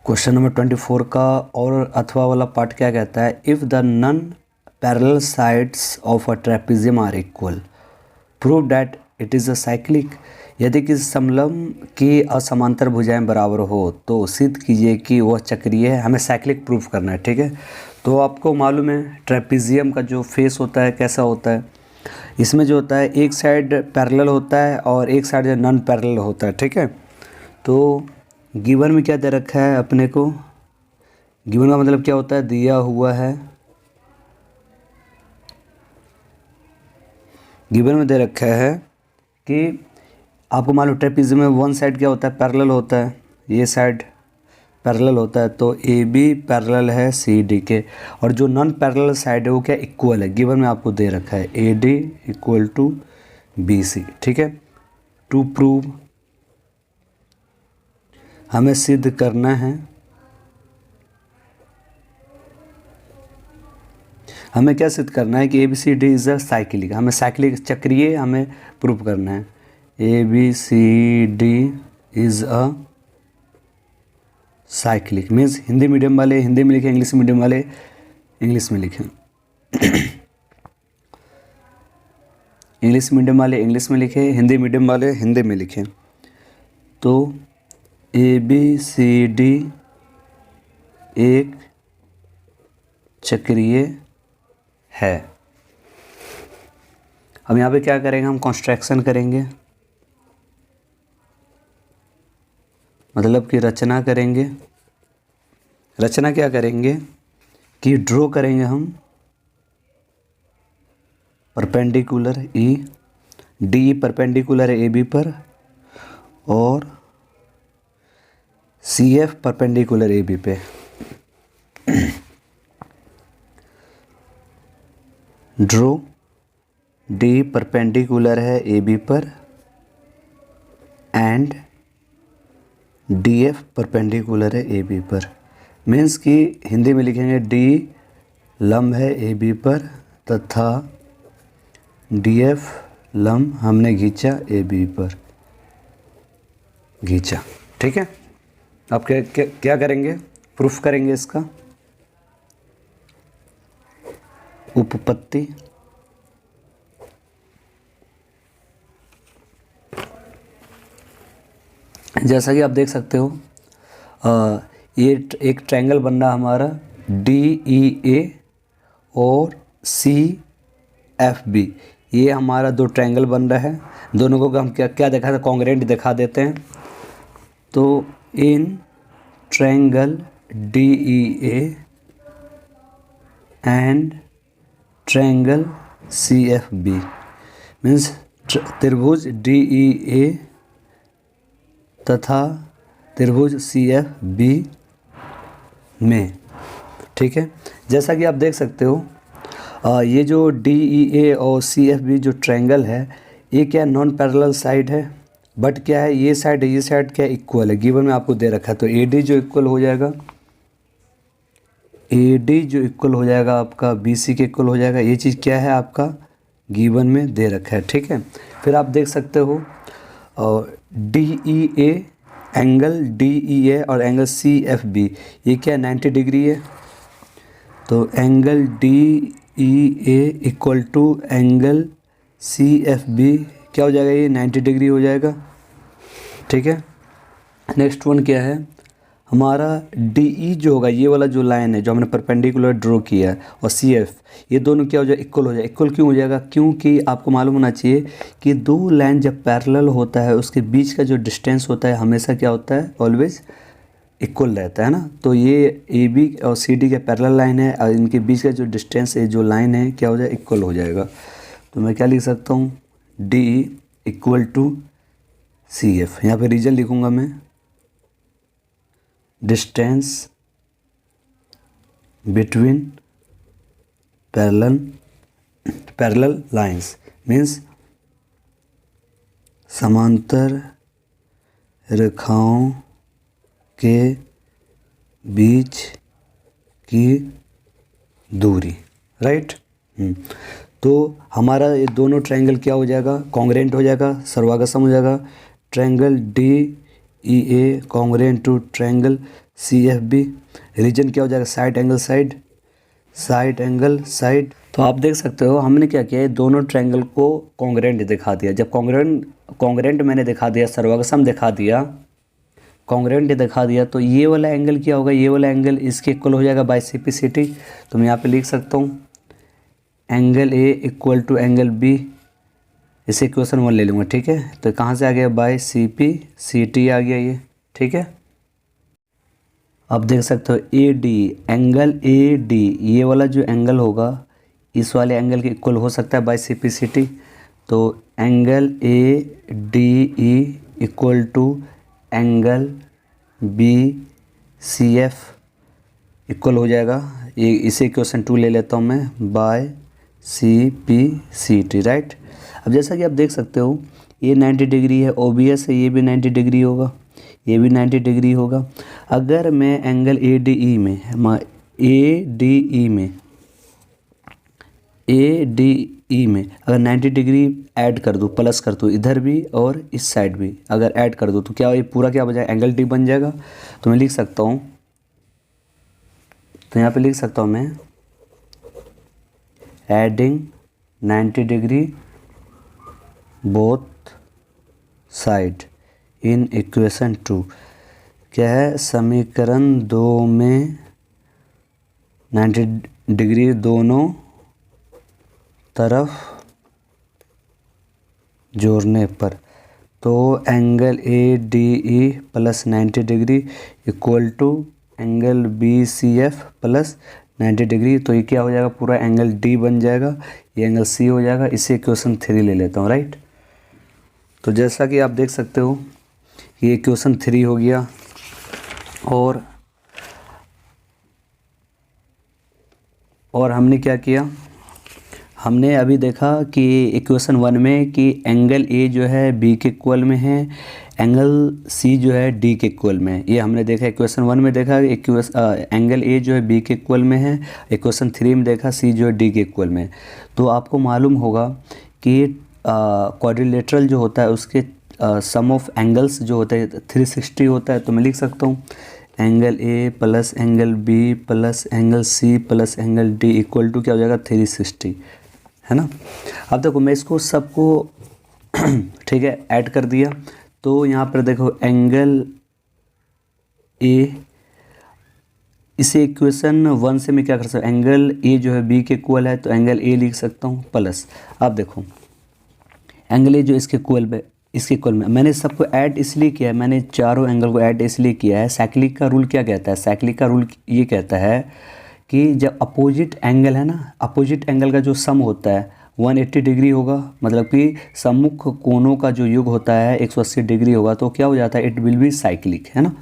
क्वेश्चन नंबर 24 का और अथवा वाला पार्ट क्या कहता है, if the non parallel sides of a trapezium are equal prove that it is a cyclic, यदि किसी समलंब की असमांतर भुजाएं बराबर हो तो सिद्ध कीजिए कि वह चक्रीय है। हमें साइक्लिक प्रूफ करना है, ठीक है। तो आपको मालूम है ट्रेपेजियम का जो फेस होता है कैसा होता है, इसमें जो होता है एक साइड पैरेलल होता है और एक साइड नॉन पैरेलल होता है, ठीक है। तो गिवन में क्या दे रखा है अपने को, गिवन का मतलब क्या होता है, दिया हुआ है, गिवन में दे रखा है कि आपको मालूम ट्रेपेजियम में वन साइड क्या होता है, पैरेलल होता है, ये साइड पैरेलल होता है, तो ए बी पैरेलल है सी डी के, और जो नॉन पैरेलल साइड है वो क्या इक्वल है, गिवन में आपको दे रखा है A D equal to B C, ठीक है। टू प्रूव हमें सिद्ध करना है, हमें क्या सिद्ध करना है कि A B C D is a cyclic, हमें साइक्लिक चक्रीय हमें प्रूव करना है, A B C D is a cyclic, means Hindi medium वाले हिंदी में लिखें, इंग्लिश मीडियम वाले इंग्लिश में लिखें, इंग्लिश मीडियम वाले इंग्लिश में लिखें, हिंदी मीडियम वाले हिंदी में लिखें। तो ए बी सी डी एक चक्रीय है। अब यहाँ पे क्या करेंगे, हम कंस्ट्रक्शन करेंगे, मतलब कि रचना करेंगे। रचना क्या करेंगे कि ड्रॉ करेंगे हम परपेंडिकुलर ई डी परपेंडिकुलर है ए बी पर, और C F perpendicular A B पे। ड्रॉ डी परपेंडिकुलर है ए बी पर एंड डी एफ परपेंडिकुलर है ए बी पर, मीन्स कि हिंदी में लिखेंगे डी लंब है ए बी पर तथा डी एफ लंब हमने खींचा ए बी पर खींचा, ठीक है। अब क्या करेंगे, प्रूफ करेंगे इसका उपपत्ति। जैसा कि आप देख सकते हो ये एक ट्रायंगल बन रहा हमारा डी ई ए और सी एफ बी, ये हमारा दो ट्रायंगल बन रहा है, दोनों को हम क्या देखा था, कॉन्ग्रुएंट दिखा देते हैं। तो in triangle D E A and triangle CFB means त्रिभुज DEA तथा त्रिभुज CFB में, ठीक है। जैसा कि आप देख सकते हो ये जो DEA और CFB जो ट्रायंगल है ये क्या नॉन पैरेलल साइड है, बट क्या है ये साइड क्या इक्वल है, गिवन में आपको दे रखा है। तो AD जो इक्वल हो जाएगा, AD जो इक्वल हो जाएगा आपका BC के इक्वल हो जाएगा, ये चीज़ क्या है आपका गिवन में दे रखा है, ठीक है। फिर आप देख सकते हो DEA एंगल DEA और एंगल CFB ये क्या 90 डिग्री है। तो angle DEA equal to angle CFB क्या हो जाएगा, ये 90 डिग्री हो जाएगा, ठीक है। नेक्स्ट वन क्या है हमारा DE जो होगा, ये वाला जो लाइन है जो हमने परपेंडिकुलर ड्रॉ किया है, और CF ये दोनों क्या हो जाए इक्वल हो जाए। इक्वल क्यों हो जाएगा, क्योंकि आपको मालूम होना चाहिए कि दो लाइन जब पैरेलल होता है उसके बीच का जो डिस्टेंस होता है हमेशा क्या होता है ऑलवेज इक्वल रहता है ना। तो ये AB और CD के पैरेलल लाइन है और इनके बीच का जो डिस्टेंस है जो लाइन है क्या हो जाए इक्वल हो जाएगा। तो मैं क्या लिख सकता हूँ DE इक्वल टू CF, यहाँ पे रीजन लिखूँगा मैं distance between parallel lines means समांतर रेखाओं के बीच की दूरी, राइट। तो हमारा ये दोनों ट्रायंगल क्या हो जाएगा कॉन्ग्रेंट हो जाएगा, सर्वागसम हो जाएगा। Triangle DEA congruent to triangle CFB, reason क्या हो जाएगा साइड एंगल साइड। तो आप देख सकते हो हमने क्या किया है दोनों ट्रायंगल को कॉन्ग्रेंट दिखा दिया। जब कॉन्ग्रेंट मैंने दिखा दिया, सर्वागसम दिखा दिया, कॉन्ग्रेंट दिखा दिया, तो ये वाला एंगल क्या होगा, ये वाला एंगल इसके इक्वल हो जाएगा बाय CPCT। तो मैं यहाँ पे लिख सकता हूँ angle A equal to angle B, इसे इक्वेशन 1 ले लूँगा, ठीक है। तो कहाँ से आ गया बाय CPCT आ गया ये, ठीक है। आप देख सकते हो AD एंगल AD ये वाला जो एंगल होगा इस वाले एंगल के इक्वल हो सकता है बाय CPCT। तो angle ADE equal to angle BCF equal हो जाएगा, ये इसे इक्वेशन 2 ले लेता हूँ मैं बाय CPCT, राइट। अब जैसा कि आप देख सकते हो ये 90 डिग्री है, OBS है ये भी 90 डिग्री होगा, ये भी 90 डिग्री होगा। अगर मैं एंगल ADE में अगर 90 डिग्री ऐड कर दूँ, प्लस कर दूँ इधर भी और इस साइड भी अगर ऐड कर दूँ तो क्या ये पूरा क्या बन जाएगा एंगल D बन जाएगा। तो मैं लिख सकता हूँ, तो यहाँ पे लिख सकता हूँ मैं adding 90 degree both side in equation 2 क्या है समीकरण 2 में 90 डिग्री दोनों तरफ जोड़ने पर, तो angle ADE plus 90 degree equal to angle BCF plus 90 degree. तो ये क्या हो जाएगा पूरा एंगल D बन जाएगा, ये एंगल C हो जाएगा, इसे इक्वेशन 3 ले लेता हूँ, राइट। तो जैसा कि आप देख सकते हो ये इक्वेशन 3 हो गया। और हमने क्या किया, हमने अभी देखा कि इक्वेशन 1 में कि एंगल A जो है B के इक्वल में है, एंगल C जो है D के इक्वल में है। ये हमने देखा इक्वेशन 1 में देखा एंगल A जो है B के इक्वल में है, इक्वेशन 3 में देखा C जो है D के इक्वल में है। तो आपको मालूम होगा कि क्वाड्रिलेटरल जो होता है उसके सम ऑफ एंगल्स जो होते हैं 360 होता है। तो मैं लिख सकता हूँ angle A plus angle B plus angle C plus angle D equal to क्या हो जाएगा 360, है ना। अब देखो मैं इसको सबको ठीक है ऐड कर दिया। तो यहाँ पर देखो एंगल A, इसे इक्वेशन 1 से मैं क्या कर सकता हूँ एंगल A जो है B के इक्वल है तो एंगल A लिख सकता हूँ प्लस। अब देखो एंगल A जो इसके इक्वल में मैंने सबको ऐड इसलिए किया है, मैंने चारों एंगल को ऐड इसलिए किया है। साइक्लिक का रूल क्या कहता है, साइक्लिक का रूल ये कहता है कि जब अपोजिट एंगल है ना, अपोजिट एंगल का जो सम होता है 180 डिग्री होगा, मतलब कि सम्मुख कोणों का जो योग होता है 180 डिग्री होगा, तो क्या हो जाता है, इट विल बी साइक्लिक, है ना।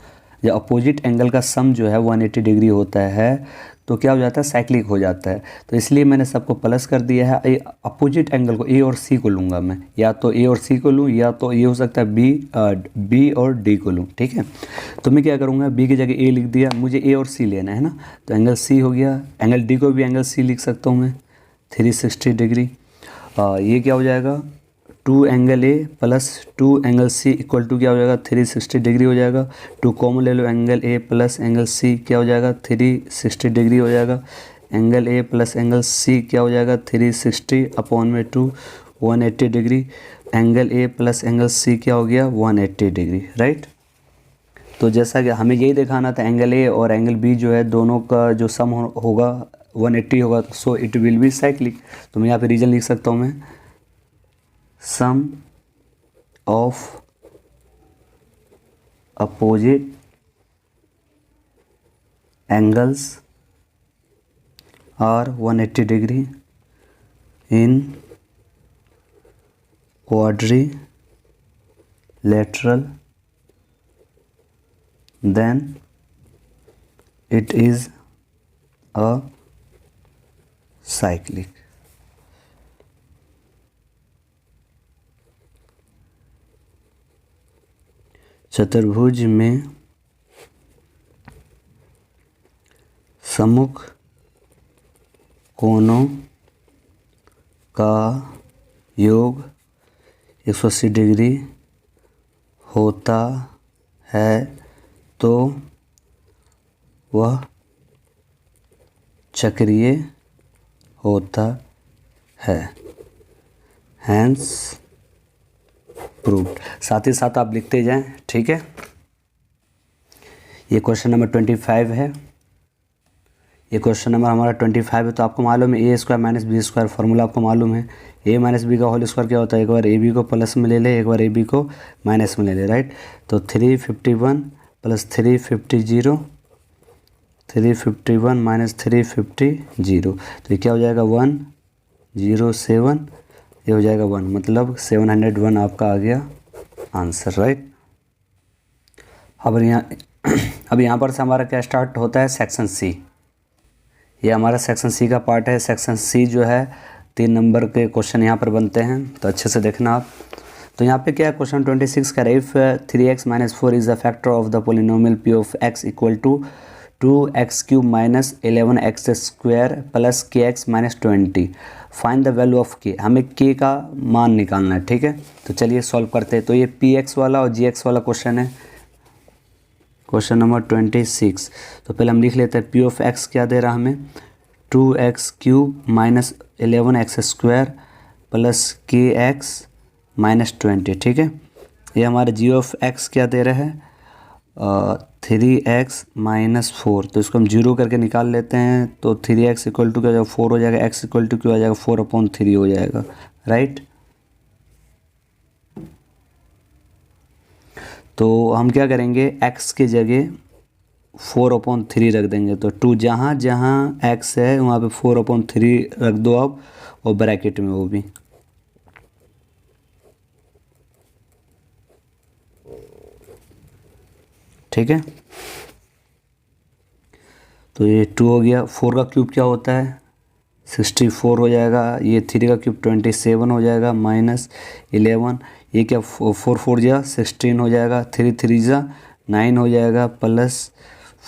जब अपोजिट एंगल का सम जो है 180 डिग्री होता है तो क्या हो जाता है, साइक्लिक हो जाता है। तो इसलिए मैंने सबको प्लस कर दिया है। अपोजिट एंगल को ए और सी को लूँगा मैं, या तो ए और सी को लूँ, या तो ये हो सकता है बी और डी को लूँ, ठीक है। तो मैं क्या करूँगा, बी की जगह ए लिख दिया, मुझे ए और सी लेना है ना, तो एंगल सी हो गया। एंगल डी को भी एंगल सी लिख सकता हूँ मैं, 360 डिग्री। ये क्या हो जाएगा, 2 angle A plus 2 angle C equal to क्या हो जाएगा, 360 डिग्री हो जाएगा। 2 कॉमन ले लो, angle A plus angle C क्या हो जाएगा, 360 डिग्री हो जाएगा। Angle A plus angle C क्या हो जाएगा, 360 अपॉन में 2, 180 degree. Angle A plus angle C क्या हो गया, 180 डिग्री, राइट। तो जैसा कि हमें यही दिखाना था, एंगल ए और एंगल बी जो है दोनों का जो सम होगा 180 होगा, so it will be cyclic. तो मैं यहाँ पे रीजन लिख सकता हूँ, मैं sum of opposite angles are 180 degree in quadrilateral, then it is a cyclic. चतुर्भुज में सम्मुख कोणों का योग 180 डिग्री होता है तो वह चक्रीय होता है, हैंस प्रूव्ड। साथ ही साथ आप लिखते जाएं, ठीक है। ये क्वेश्चन नंबर 25 है, ये क्वेश्चन नंबर हमारा 25 है। तो आपको मालूम है a square minus b square, formula आपको मालूम है। ए माइनस बी का होल स्क्वायर क्या होता है, एक बार ए बी को प्लस में ले ले, एक बार ए बी को माइनस में ले ले, राइट। तो 351 प्लस 350, 351 माइनस 350, तो ये क्या हो जाएगा 107, ये हो जाएगा 1, मतलब 701 आपका आ गया आंसर, राइट। अब यहाँ पर से हमारा क्या स्टार्ट होता है, सेक्शन सी। ये हमारा सेक्शन सी का पार्ट है। सेक्शन सी जो है 3 नंबर के क्वेश्चन यहाँ पर बनते हैं, तो अच्छे से देखना आप। तो यहाँ पे क्या है, क्वेश्चन 26 कह रहा है, if 3x minus 4 is the factor of the polynomial p of x equal to 2x³ minus 11x square plus kx minus 20, find the value of k। हमें k का मान निकालना है, ठीक है। तो चलिए सॉल्व करते हैं। तो ये px वाला और gx वाला क्वेश्चन है, क्वेश्चन नंबर 26। तो पहले हम लिख लेते हैं, p ऑफ x क्या दे रहा हमें, 2x³ minus 11x square plus kx minus 20, ठीक है। ये हमारे g ऑफ x क्या दे रहा है, 3x माइनस 4, तो इसको हम 0 करके निकाल लेते हैं। तो 3x इक्वल टू क्या हो जाएगा, 4 हो जाएगा, x इक्वल टू क्या हो जाएगा, 4/3 हो जाएगा, राइट। तो हम क्या करेंगे, x की जगह 4/3 रख देंगे। तो 2 जहाँ जहाँ x है वहाँ पे 4/3 रख दो आप, और ब्रैकेट में वो भी, ठीक है। तो ये 2 हो गया। 4 का क्यूब क्या होता है, 64 हो जाएगा। ये 3 का क्यूब 27 हो जाएगा, माइनस 11, ये क्या 4 4 जा 16 हो जाएगा, 3 3 जा 9 हो जाएगा, प्लस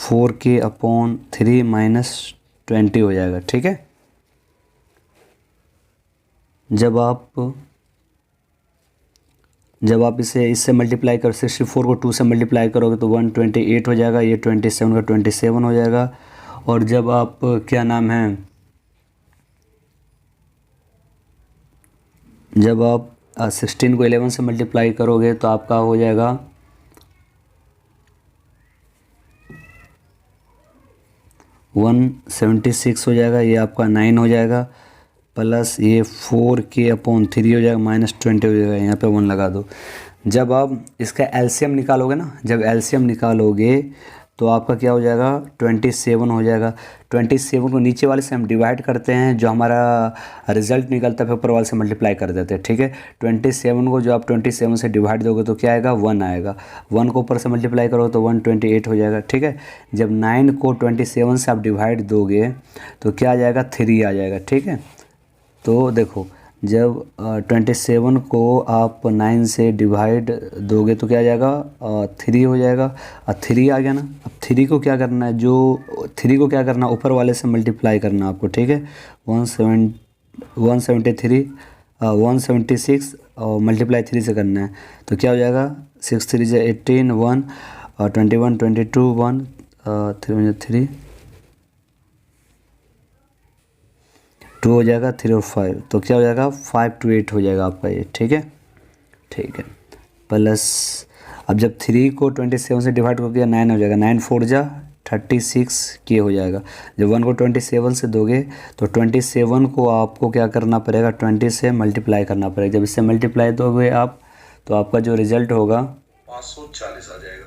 4k/3 माइनस 20 हो जाएगा, ठीक है। जब आप इससे मल्टीप्लाई करो, 64 को 2 से मल्टीप्लाई करोगे तो 128 हो जाएगा, ये 27 का 27 हो जाएगा। और जब आप क्या नाम है, जब आप 16 को 11 से मल्टीप्लाई करोगे तो आपका हो जाएगा 176 हो जाएगा, ये आपका 9 हो जाएगा, प्लस ये 4k/3 हो जाएगा, माइनस 20 हो जाएगा, यहाँ पे 1 लगा दो। जब आप इसका एलसीएम निकालोगे ना, जब एलसीएम निकालोगे तो आपका क्या हो जाएगा 27 हो जाएगा। 27 को नीचे वाले से हम डिवाइड करते हैं, जो हमारा रिजल्ट निकलता है ऊपर वाले से मल्टीप्लाई कर देते हैं, ठीक है। 27 को जो आप 27 से डिवाइड दोगे तो क्या आएगा 1 आएगा। 1 को ऊपर से मल्टीप्लाई करो तो 128 हो जाएगा, ठीक है। जब 9 को 27 से आप डिवाइड दोगे तो क्या आ जाएगा 3 आ जाएगा, ठीक है। तो देखो जब 27 को आप 9 से डिवाइड दोगे तो क्या आ जाएगा 3 हो जाएगा। अब 3 आ गया ना। अब 3 को क्या करना है, जो 3 को क्या करना है ऊपर वाले से मल्टीप्लाई करना आपको, ठीक है। 173 176 और मल्टीप्लाई 3 से करना है तो क्या हो जाएगा 6 3 से 18 1 और 21 22 1 3 2 हो जाएगा 3 और 5 तो क्या हो जाएगा 5 to 8 हो जाएगा आपका ये, ठीक है। ठीक है प्लस अब जब 3 को 27 से डिवाइड कर दिया 9 हो जाएगा। 9 4 जा 36 के हो जाएगा। जब 1 को 27 से दोगे तो 27 को आपको क्या करना पड़ेगा 20 से मल्टीप्लाई करना पड़ेगा। जब इससे मल्टीप्लाई दोगे आप तो आपका जो रिजल्ट होगा 540 आ जाएगा।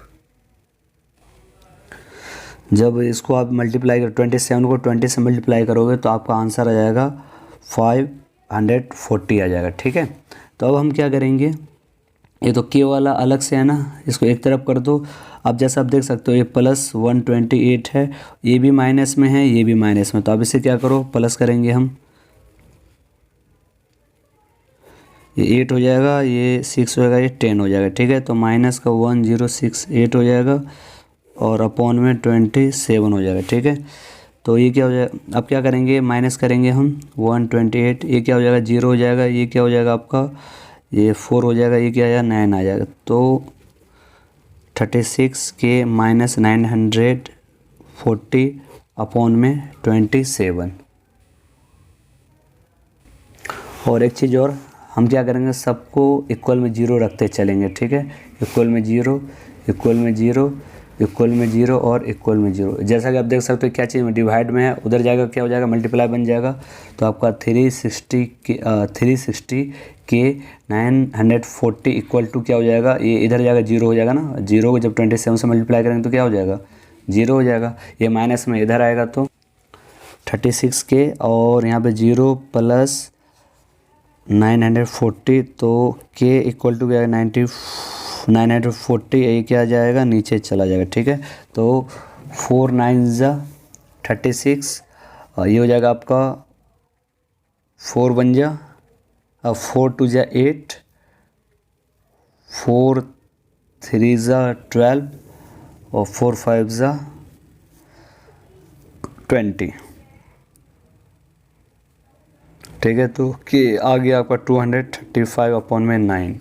जब इसको आप मल्टीप्लाई कर 27 को 20 से मल्टीप्लाई करोगे तो आपका आंसर आ जाएगा 540 आ जाएगा, ठीक है। तो अब हम क्या करेंगे, ये तो के वाला अलग से है ना, इसको एक तरफ कर दो। अब जैसा आप देख सकते हो ये प्लस 128 है, ये भी माइनस में है, ये भी माइनस में। तो अब इसे क्या करो प्लस करेंगे हम, ये 8 हो जाएगा, ये 6 हो जाएगा, ये 10 हो जाएगा, ठीक है। तो माइनस का 1068 हो जाएगा और अपॉन में 27 हो जाएगा, ठीक है। तो ये क्या हो जाएगा, अब क्या करेंगे माइनस करेंगे हम 128, ये क्या हो जाएगा 0 हो जाएगा, ये क्या हो जाएगा आपका ये 4 हो जाएगा, ये क्या आया 9 आ जाएगा। तो 36 के माइनस 940 अपॉन में 27। और एक चीज़ और, हम क्या करेंगे सबको इक्वल में 0 रखते चलेंगे, ठीक है। इक्वल में 0 इक्वल में 0 इक्वल में 0 और इक्वल में 0। जैसा कि आप देख सकते हो क्या चीज़ में डिवाइड में है, उधर जाएगा क्या हो जाएगा मल्टीप्लाई बन जाएगा। तो आपका 360 के 940 इक्वल टू क्या हो जाएगा, ये इधर जाएगा 0 हो जाएगा ना। 0 को जब 27 से मल्टीप्लाई करेंगे तो क्या हो जाएगा 0 हो जाएगा। ये माइनस में इधर आएगा तो 36 के और यहाँ पे 0 प्लस 940 तो के इक्वल टू क्या है 940, ये क्या आ जाएगा नीचे चला जाएगा, ठीक है। तो 4 9 जा 36 और ये हो जाएगा आपका 4 1 जा 4 2 जा 8 4 3 जा 12 और 4 5 जा 20, ठीक है। तो कि आ गया आपका 235 अपॉन में 9।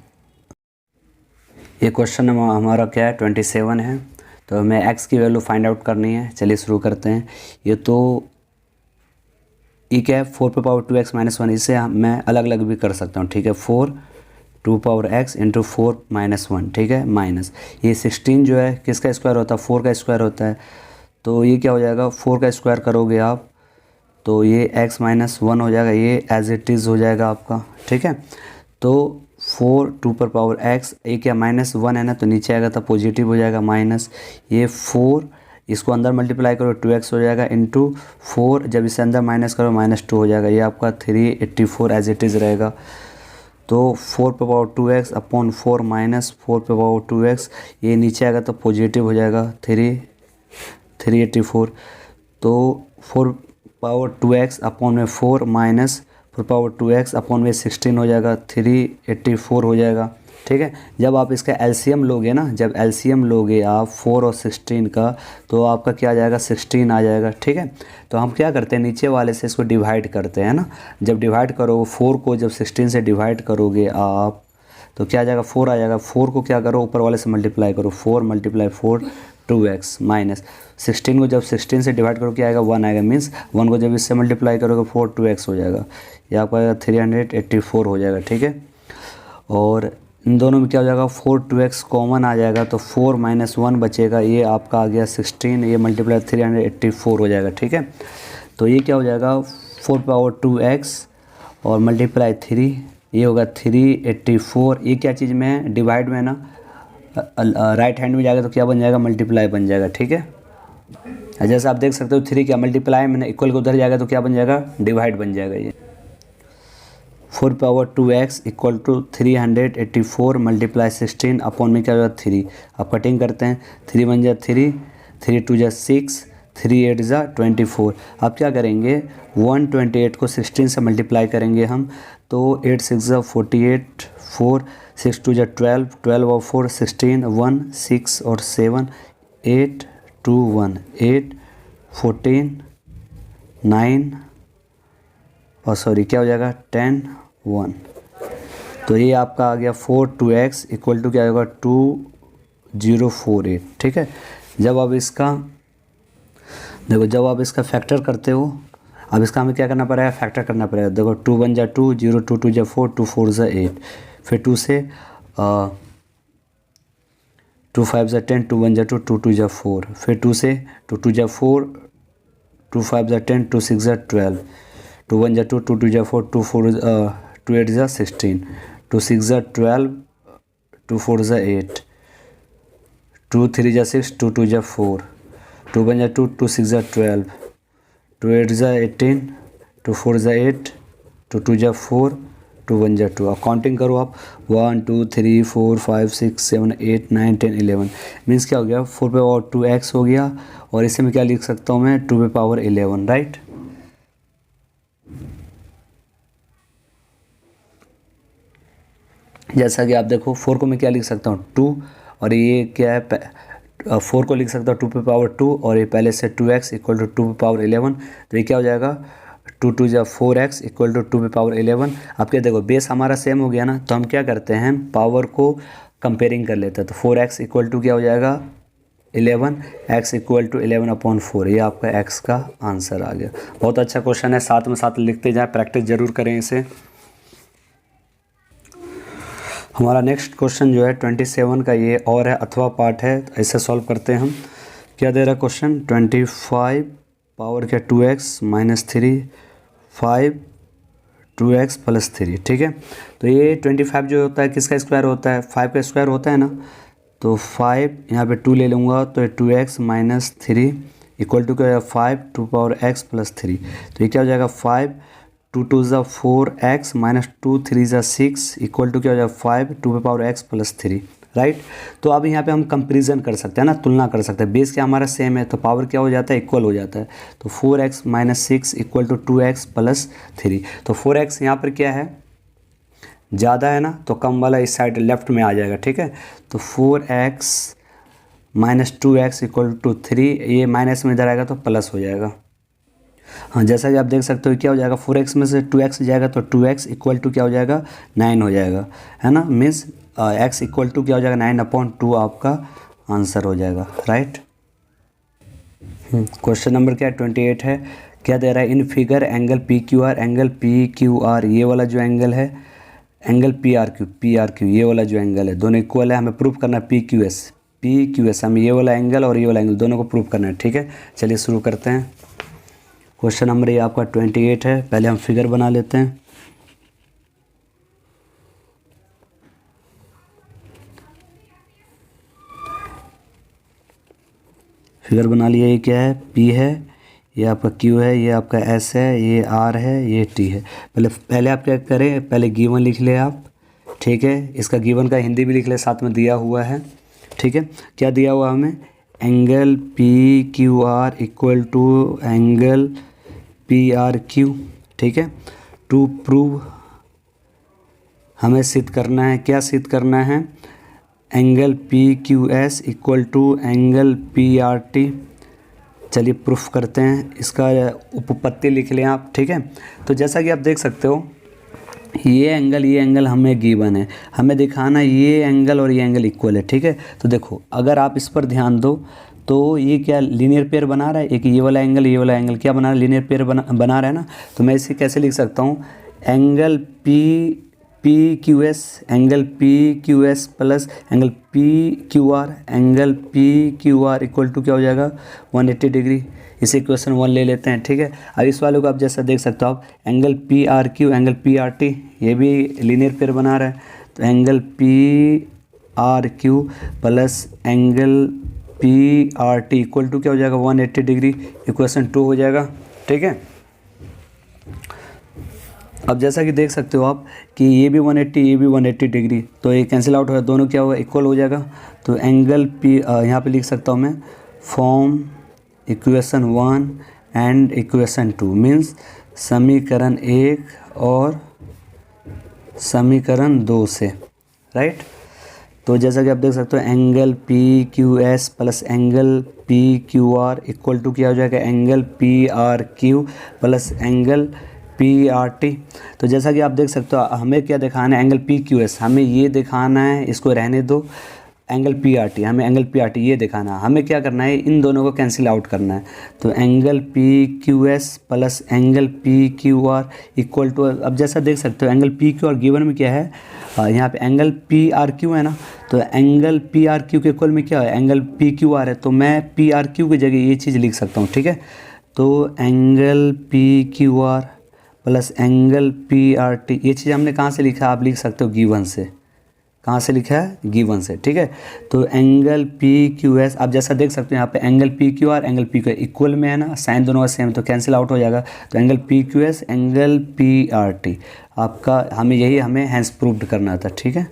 ये क्वेश्चन हमारा क्या है 27 है। तो हमें x की वैल्यू फाइंड आउट करनी है। चलिए शुरू करते हैं। ये तो ये क्या है 4 पे पावर 2x माइनस 1, इसे मैं अलग अलग भी कर सकता हूँ, ठीक है। 4 2 पावर x इंटू 4 माइनस 1, ठीक है। माइनस ये 16 जो है किसका स्क्वायर होता है 4 का स्क्वायर होता है। तो ये क्या हो जाएगा 4 का स्क्वायर करोगे आप तो ये x माइनस 1 हो जाएगा, ये एज इट इज़ हो जाएगा आपका, ठीक है। तो 4 2 पर पावर x, ये क्या माइनस 1 है ना तो नीचे आएगा तो पॉजिटिव हो जाएगा माइनस। ये 4 इसको अंदर मल्टीप्लाई करो 2x हो जाएगा इंटू 4, जब इसे अंदर माइनस करो माइनस 2 हो जाएगा। ये आपका 384 एज इट इज़ रहेगा। तो 4 पे पावर 2x अपॉन 4 माइनस 4 पे पावर 2x, ये नीचे आएगा तो पॉजिटिव हो जाएगा 384। तो 4 पावर 2x अपॉन में 4 माइनस 4 पावर 2x अपॉन में 16 हो जाएगा 384 हो जाएगा, ठीक है। जब आप इसका एलसीएम लोगे ना, जब एलसीएम लोगे आप 4 और 16 का तो आपका क्या आ जाएगा 16 आ जाएगा, ठीक है। तो हम क्या करते हैं नीचे वाले से इसको डिवाइड करते हैं ना। जब डिवाइड करो 4 को जब 16 से डिवाइड करोगे आप तो क्या आ जाएगा 4 आ जाएगा। 4 को क्या करो ऊपर वाले से मल्टीप्लाई करो, 4 मल्टीप्लाई 4 2x माइनस 16 को जब 16 से डिवाइड करो क्या आएगा 1 आएगा, मीन्स 1 को जब इससे मल्टीप्लाई करोगे 4 2x हो जाएगा, ये आपका आएगा 384 हो जाएगा, ठीक है। और इन दोनों में क्या हो जाएगा 4 2x कॉमन आ जाएगा तो 4 माइनस 1 बचेगा, ये आपका आ गया 16, ये मल्टीप्लाई 384 हो जाएगा, ठीक है। तो ये क्या हो जाएगा 4 पावर 2x और मल्टीप्लाई 3, ये होगा 384। ये क्या चीज़ में है डिवाइड में है ना, राइट हैंड में जाएगा तो क्या बन जाएगा मल्टीप्लाई बन जाएगा, ठीक है। जैसे आप देख सकते हो 3 क्या मल्टीप्लाई मैंने इक्वल को उधर जाएगा तो क्या बन जाएगा, डिवाइड बन जाएगा ये। 4 power 2x equal to 384 multiply 16 upon में क्या होगा 3। अब कटिंग करते हैं, 3 बन जा 3, 3 2 जा 6, 3 8 जा 24। अब क्या करेंगे 128 को 16 से मल्टीप्लाई करेंगे हम, तो 8 6 जा 48, 4 6 2 जा 12, 12 और 4 16, 1 6 और 7 8 2 1 8 14 9 और सॉरी क्या हो जाएगा 10 1। तो ये आपका आ गया 4 2x इक्वल टू क्या होगा 2048। ठीक है, जब आप इसका देखो, जब आप इसका फैक्टर करते हो, अब इसका हमें क्या करना पड़ेगा, फैक्टर करना पड़ेगा। देखो 2 1 जा 2, 0 2 2 जा 4, 2 4 जा 8, फिर 2 से 2 5 जा 10, 2 1 जा 2, 2 2 जा 4, फिर 2 से 2 2 जा 4, 2 5 जा 10, 2 6 जा 12, 2 1 जा 2, 2 2 जा 4, 2 8 जा 16, 2 6 जा 12, 2 4 जा 8, 2 3 जा 6, 2 2 जा 4, 2 1 जा 2, 2 6 जा 12, 2 8 जा 18, 2 4 जा 8, 2 2 जा 4, 2 1 जा 2। अब काउंटिंग करो आप, 1 2 3 4 5 6 7 8 9 10 11। मीन्स क्या हो गया 4 पे पावर 2x हो गया, और इसे मैं क्या लिख सकता हूँ मैं 2 पे पावर 11, राइट। जैसा कि आप देखो 4 को मैं क्या लिख सकता हूँ 2, और ये क्या है 4 को लिख सकता हूँ 2 पे पावर 2, और ये पहले से 2x इक्वल टू 2 पे पावर 11। तो ये क्या हो जाएगा 2 2 जा 4x इक्वल टू 2 पे पावर 11। अब क्या देखो बेस हमारा सेम हो गया ना, तो हम क्या करते हैं पावर को कंपेयरिंग कर लेते हैं। तो 4x इक्वल टू क्या हो जाएगा 11, x इक्वल टू 11 अपॉन 4। ये आपका x का आंसर आ गया। बहुत अच्छा क्वेश्चन है, साथ में साथ लिखते जाएँ, प्रैक्टिस जरूर करें इसे। हमारा नेक्स्ट क्वेश्चन जो है 27 का ये और है, अथवा पार्ट है, ऐसे सॉल्व करते हैं हम। क्या दे रहा है क्वेश्चन 25 पावर क्या 2x माइनस 3 5 2x प्लस 3। ठीक है, तो ये 25 जो होता है किसका स्क्वायर होता है, 5 का स्क्वायर होता है ना। तो 5 यहाँ पे 2 ले लूँगा, तो ये 2x माइनस 3 इक्वल टू क्या हो जाएगा 5 2 पावर x प्लस 3। तो ये क्या हो जाएगा 5 2 2 ज़ा 4x माइनस 2 3 ज़ा 6 इक्वल टू क्या हो जाएगा 5 2 पे पावर x प्लस 3, राइट। तो अब यहाँ पे हम कंपैरिजन कर सकते हैं ना, तुलना कर सकते हैं। बेस क्या हमारा सेम है, तो पावर क्या हो जाता है इक्वल हो जाता है। तो 4x minus 6 equal to 2x plus 3। तो 4x यहाँ पर क्या है ज़्यादा है ना, तो कम वाला इस साइड लेफ्ट में आ जाएगा। ठीक है, तो 4x minus 2x equal to 3, ये माइनस में इधर आएगा तो प्लस हो जाएगा। हाँ, जैसा कि आप देख सकते हो क्या हो जाएगा 4x में से 2x जाएगा तो 2x इक्वल टू क्या हो जाएगा 9 हो जाएगा, है ना। मीन्स x इक्वल टू क्या हो जाएगा 9 अपॉन 2 आपका आंसर हो जाएगा, राइट। क्वेश्चन नंबर क्या 28 है। क्या दे रहा है in figure angle PQR, angle PQR ये वाला जो एंगल है, एंगल PRQ ये वाला जो एंगल है, दोनों इक्वल है। हमें प्रूफ करना है PQS हमें ये वाला एंगल और ये वाला एंगल दोनों को प्रूफ करना है। ठीक है, चलिए शुरू करते हैं। क्वेश्चन नंबर ये आपका 28 है। पहले हम फिगर बना लेते हैं। फिगर बना लिया। ये क्या है P है, ये आपका Q है, ये आपका S है, ये R है, ये T है। पहले आप क्या करें, पहले गिवन लिख ले आप। ठीक है, इसका गिवन का हिंदी भी लिख ले, साथ में दिया हुआ है। ठीक है, क्या दिया हुआ हमें angle PQR equal to angle PRQ। ठीक है, टू प्रूव हमें सिद्ध करना है, क्या सिद्ध करना है angle PQS equal to angle PRT। चलिए प्रूफ करते हैं, इसका उपपत्ति लिख लें आप। ठीक है, तो जैसा कि आप देख सकते हो ये एंगल हमें गिवन है, हमें दिखाना ये एंगल और ये एंगल इक्वल है। ठीक है, तो देखो अगर आप इस पर ध्यान दो तो ये क्या लीनियर पेयर बना रहा है, एक ये वाला एंगल क्या बना रहा है, लीनियर पेयर बना रहा है ना। तो मैं इसे कैसे लिख सकता हूँ angle PQS angle PQS plus angle PQR angle PQR equal to क्या हो जाएगा 180 डिग्री। इसे इक्वेशन 1 ले लेते हैं। ठीक है, अब इस वाले को आप जैसा देख सकते हो आप एंगल PRQ एंगल PRT ये भी लीनियर पेयर बना रहा है। तो angle PRQ plus angle P R T equal to क्या हो जाएगा 180 डिग्री, इक्वेशन 2 हो जाएगा। ठीक है, अब जैसा कि देख सकते हो आप कि ये भी 180 ये भी 180 डिग्री, तो ये कैंसिल आउट होगा, दोनों क्या होगा इक्वल हो जाएगा। तो एंगल पी यहाँ पे लिख सकता हूँ मैं form equation 1 and equation 2 means समीकरण 1 और समीकरण 2 से, राइट। तो जैसा कि आप देख सकते हो angle P Q S plus angle P Q R equal to क्या हो जाएगा angle P R Q plus angle P R T. तो जैसा कि आप देख सकते हो हमें क्या दिखाना है एंगल पी क्यू एस, हमें ये दिखाना है, इसको रहने दो, एंगल पी आर टी, हमें एंगल पी आर टी ये दिखाना है। हमें क्या करना है इन दोनों को कैंसिल आउट करना है। तो angle P Q S plus angle P Q R equal to, अब जैसा देख सकते हो angle P Q R given में क्या है, यहाँ पे एंगल पी आर क्यू है ना, तो एंगल पी आर क्यू के इक्वल में क्या है एंगल पी क्यू आर है, तो मैं पी आर क्यू की जगह ये चीज़ लिख सकता हूँ। ठीक है, तो angle P Q are plus angle P R T, ये चीज़ हमने कहाँ से लिखा है, आप लिख सकते हो गिवन से, कहाँ से लिखा है गिवन से। ठीक है, तो एंगल पी क्यू एस, आप जैसा देख सकते हो यहाँ पे angle P Q R angle P Q equal में है ना, साइन दोनों का सेम, तो कैंसिल आउट हो जाएगा। तो angle P Q S angle P R T आपका, हमें हैंस प्रूव्ड करना था। ठीक है,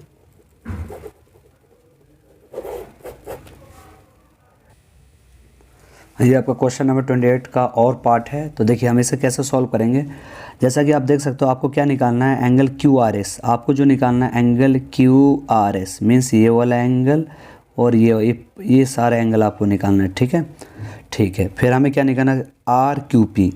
ये आपका क्वेश्चन नंबर 28 का और पार्ट है। तो देखिए हम इसे कैसे सॉल्व करेंगे। जैसा कि आप देख सकते हो आपको क्या निकालना है एंगल क्यू आर एस, आपको जो निकालना है angle Q R S means ये वाला एंगल और ये सारे एंगल आपको निकालना है। ठीक है, ठीक है, फिर हमें क्या निकालना है R Q P,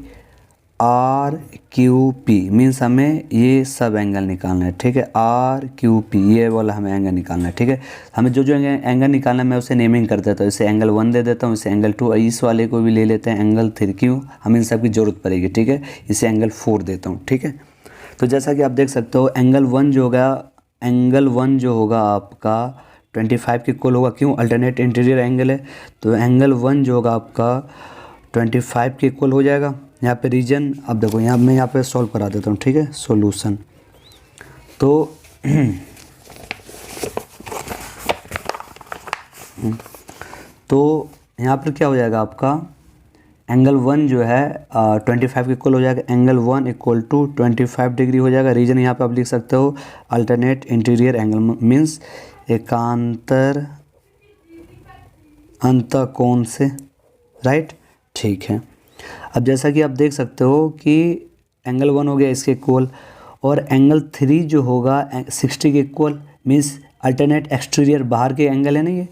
R Q P means हमें ये सब एंगल निकालना है। ठीक है, आर क्यू पी ये वाला हमें एंगल निकालना है। ठीक है, हमें जो एंगल निकालना है मैं उसे नेमिंग कर देता हूँ, इसे एंगल 1 दे देता हूँ, इसे एंगल 2, इस वाले को भी ले लेते हैं एंगल 3, क्यों हमें इन सब की ज़रूरत पड़ेगी। ठीक है, इसे एंगल 4 देता हूँ। ठीक है, तो जैसा कि आप देख सकते हो एंगल 1 जो होगा, एंगल 1 जो होगा आपका 25 के इक्वल होगा, क्यों अल्टरनेट इंटीरियर एंगल है, तो एंगल 1 जो होगा आपका 25 के इक्वल हो जाएगा। यहाँ पे रीजन अब देखो, यहाँ मैं यहाँ पे सॉल्व करा देता हूँ। ठीक है, सॉल्यूशन तो तो यहाँ पर क्या हो जाएगा आपका एंगल 1 जो है 25 के इक्वल हो जाएगा, एंगल 1 इक्वल टू 25 डिग्री हो जाएगा। रीजन यहाँ पे आप लिख सकते हो अल्टरनेट इंटीरियर एंगल मीन्स एकांतर अंतःकोण से, राइट। ठीक है, अब जैसा कि आप देख सकते हो कि एंगल 1 हो गया इसके इक्वल, और एंगल 3 जो होगा 60 के इक्वल मीन्स अल्टरनेट एक्सटीरियर बाहर के एंगल है ना ये,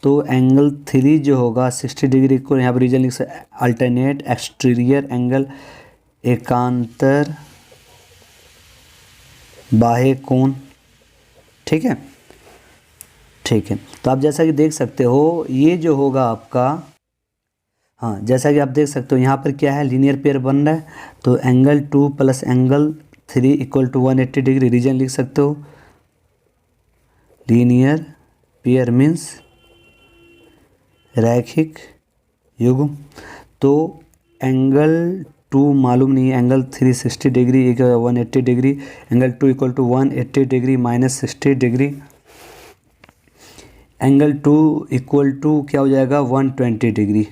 तो एंगल 3 जो होगा 60 डिग्री इक्वल, यहाँ पर रीजन लिख सकते अल्टरनेट एक्सटीरियर एंगल एकांतर बाह्य कोण। ठीक है, ठीक है, तो आप जैसा कि देख सकते हो ये जो होगा आपका, हाँ जैसा कि आप देख सकते हो यहाँ पर क्या है लीनियर पेयर बन रहा है, तो angle 2 plus angle 3 equal to 180 degree, reason लिख सकते हो लीनियर पेयर मीन्स रैखिक युग्म। तो एंगल 2 मालूम नहीं है, angle 3 60 degree, 180 degree, angle 2 equal to 180 degree minus 60 degree, angle 2 equal to क्या हो जाएगा 120 डिग्री।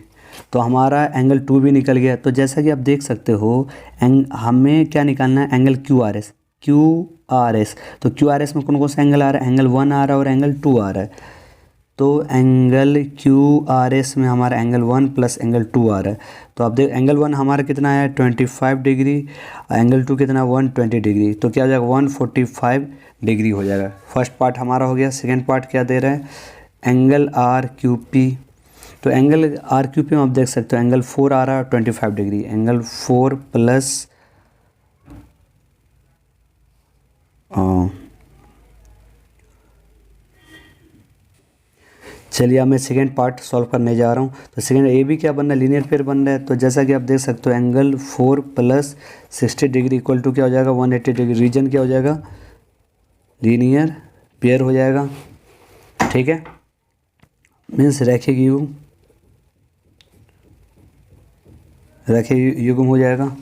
तो हमारा एंगल 2 भी निकल गया। तो जैसा कि आप देख सकते हो हमें क्या निकालना है angle Q R S, Q R S, तो क्यू आर एस में कौन कौन सा एंगल आ रहा है, एंगल 1 आ रहा है और एंगल 2 आ रहा है। तो एंगल क्यू आर एस में हमारा एंगल 1 प्लस एंगल 2 आ रहा है। तो आप देख एंगल 1 हमारा कितना है 25 डिग्री, एंगल 2 कितना 120 डिग्री, तो क्या हो जाएगा 145 डिग्री हो जाएगा। फर्स्ट पार्ट हमारा हो गया। सेकेंड पार्ट क्या दे रहा है एंगल आर क्यू पी, तो एंगल आर क्यू पी में आप देख सकते हो एंगल 4 आ रहा है 25 डिग्री, एंगल 4 प्लस चलिए अब मैं सेकेंड पार्ट सॉल्व करने जा रहा हूँ। तो सेकेंड ए भी क्या बन रहा है लीनियर पेयर बन रहा है। तो जैसा कि आप देख सकते हो angle 4 plus 60 degree equal to क्या हो जाएगा 180 डिग्री, रीजन क्या हो जाएगा लीनियर पेयर हो जाएगा। ठीक है, मीन्स रैखिक युग्म हो जाएगा।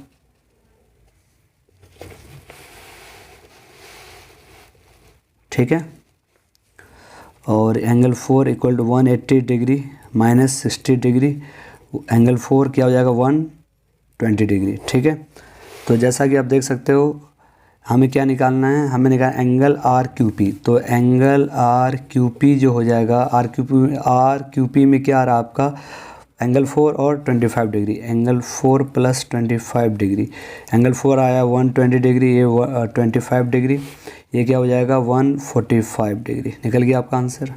ठीक है, और angle 4 equal to 180 degree -60 degree, angle 4 क्या हो जाएगा 120 डिग्री। ठीक है, तो जैसा कि आप देख सकते हो हमें क्या निकालना है, हमें निकालना एंगल RQP। तो एंगल RQP जो हो जाएगा, RQP में क्या आ रहा है आपका एंगल 4 और 25 degree, angle 4 plus 25 degree, angle 4 आया 120 डिग्री, ये 25 डिग्री, ये क्या हो जाएगा 145 डिग्री। निकल गया आपका आंसर।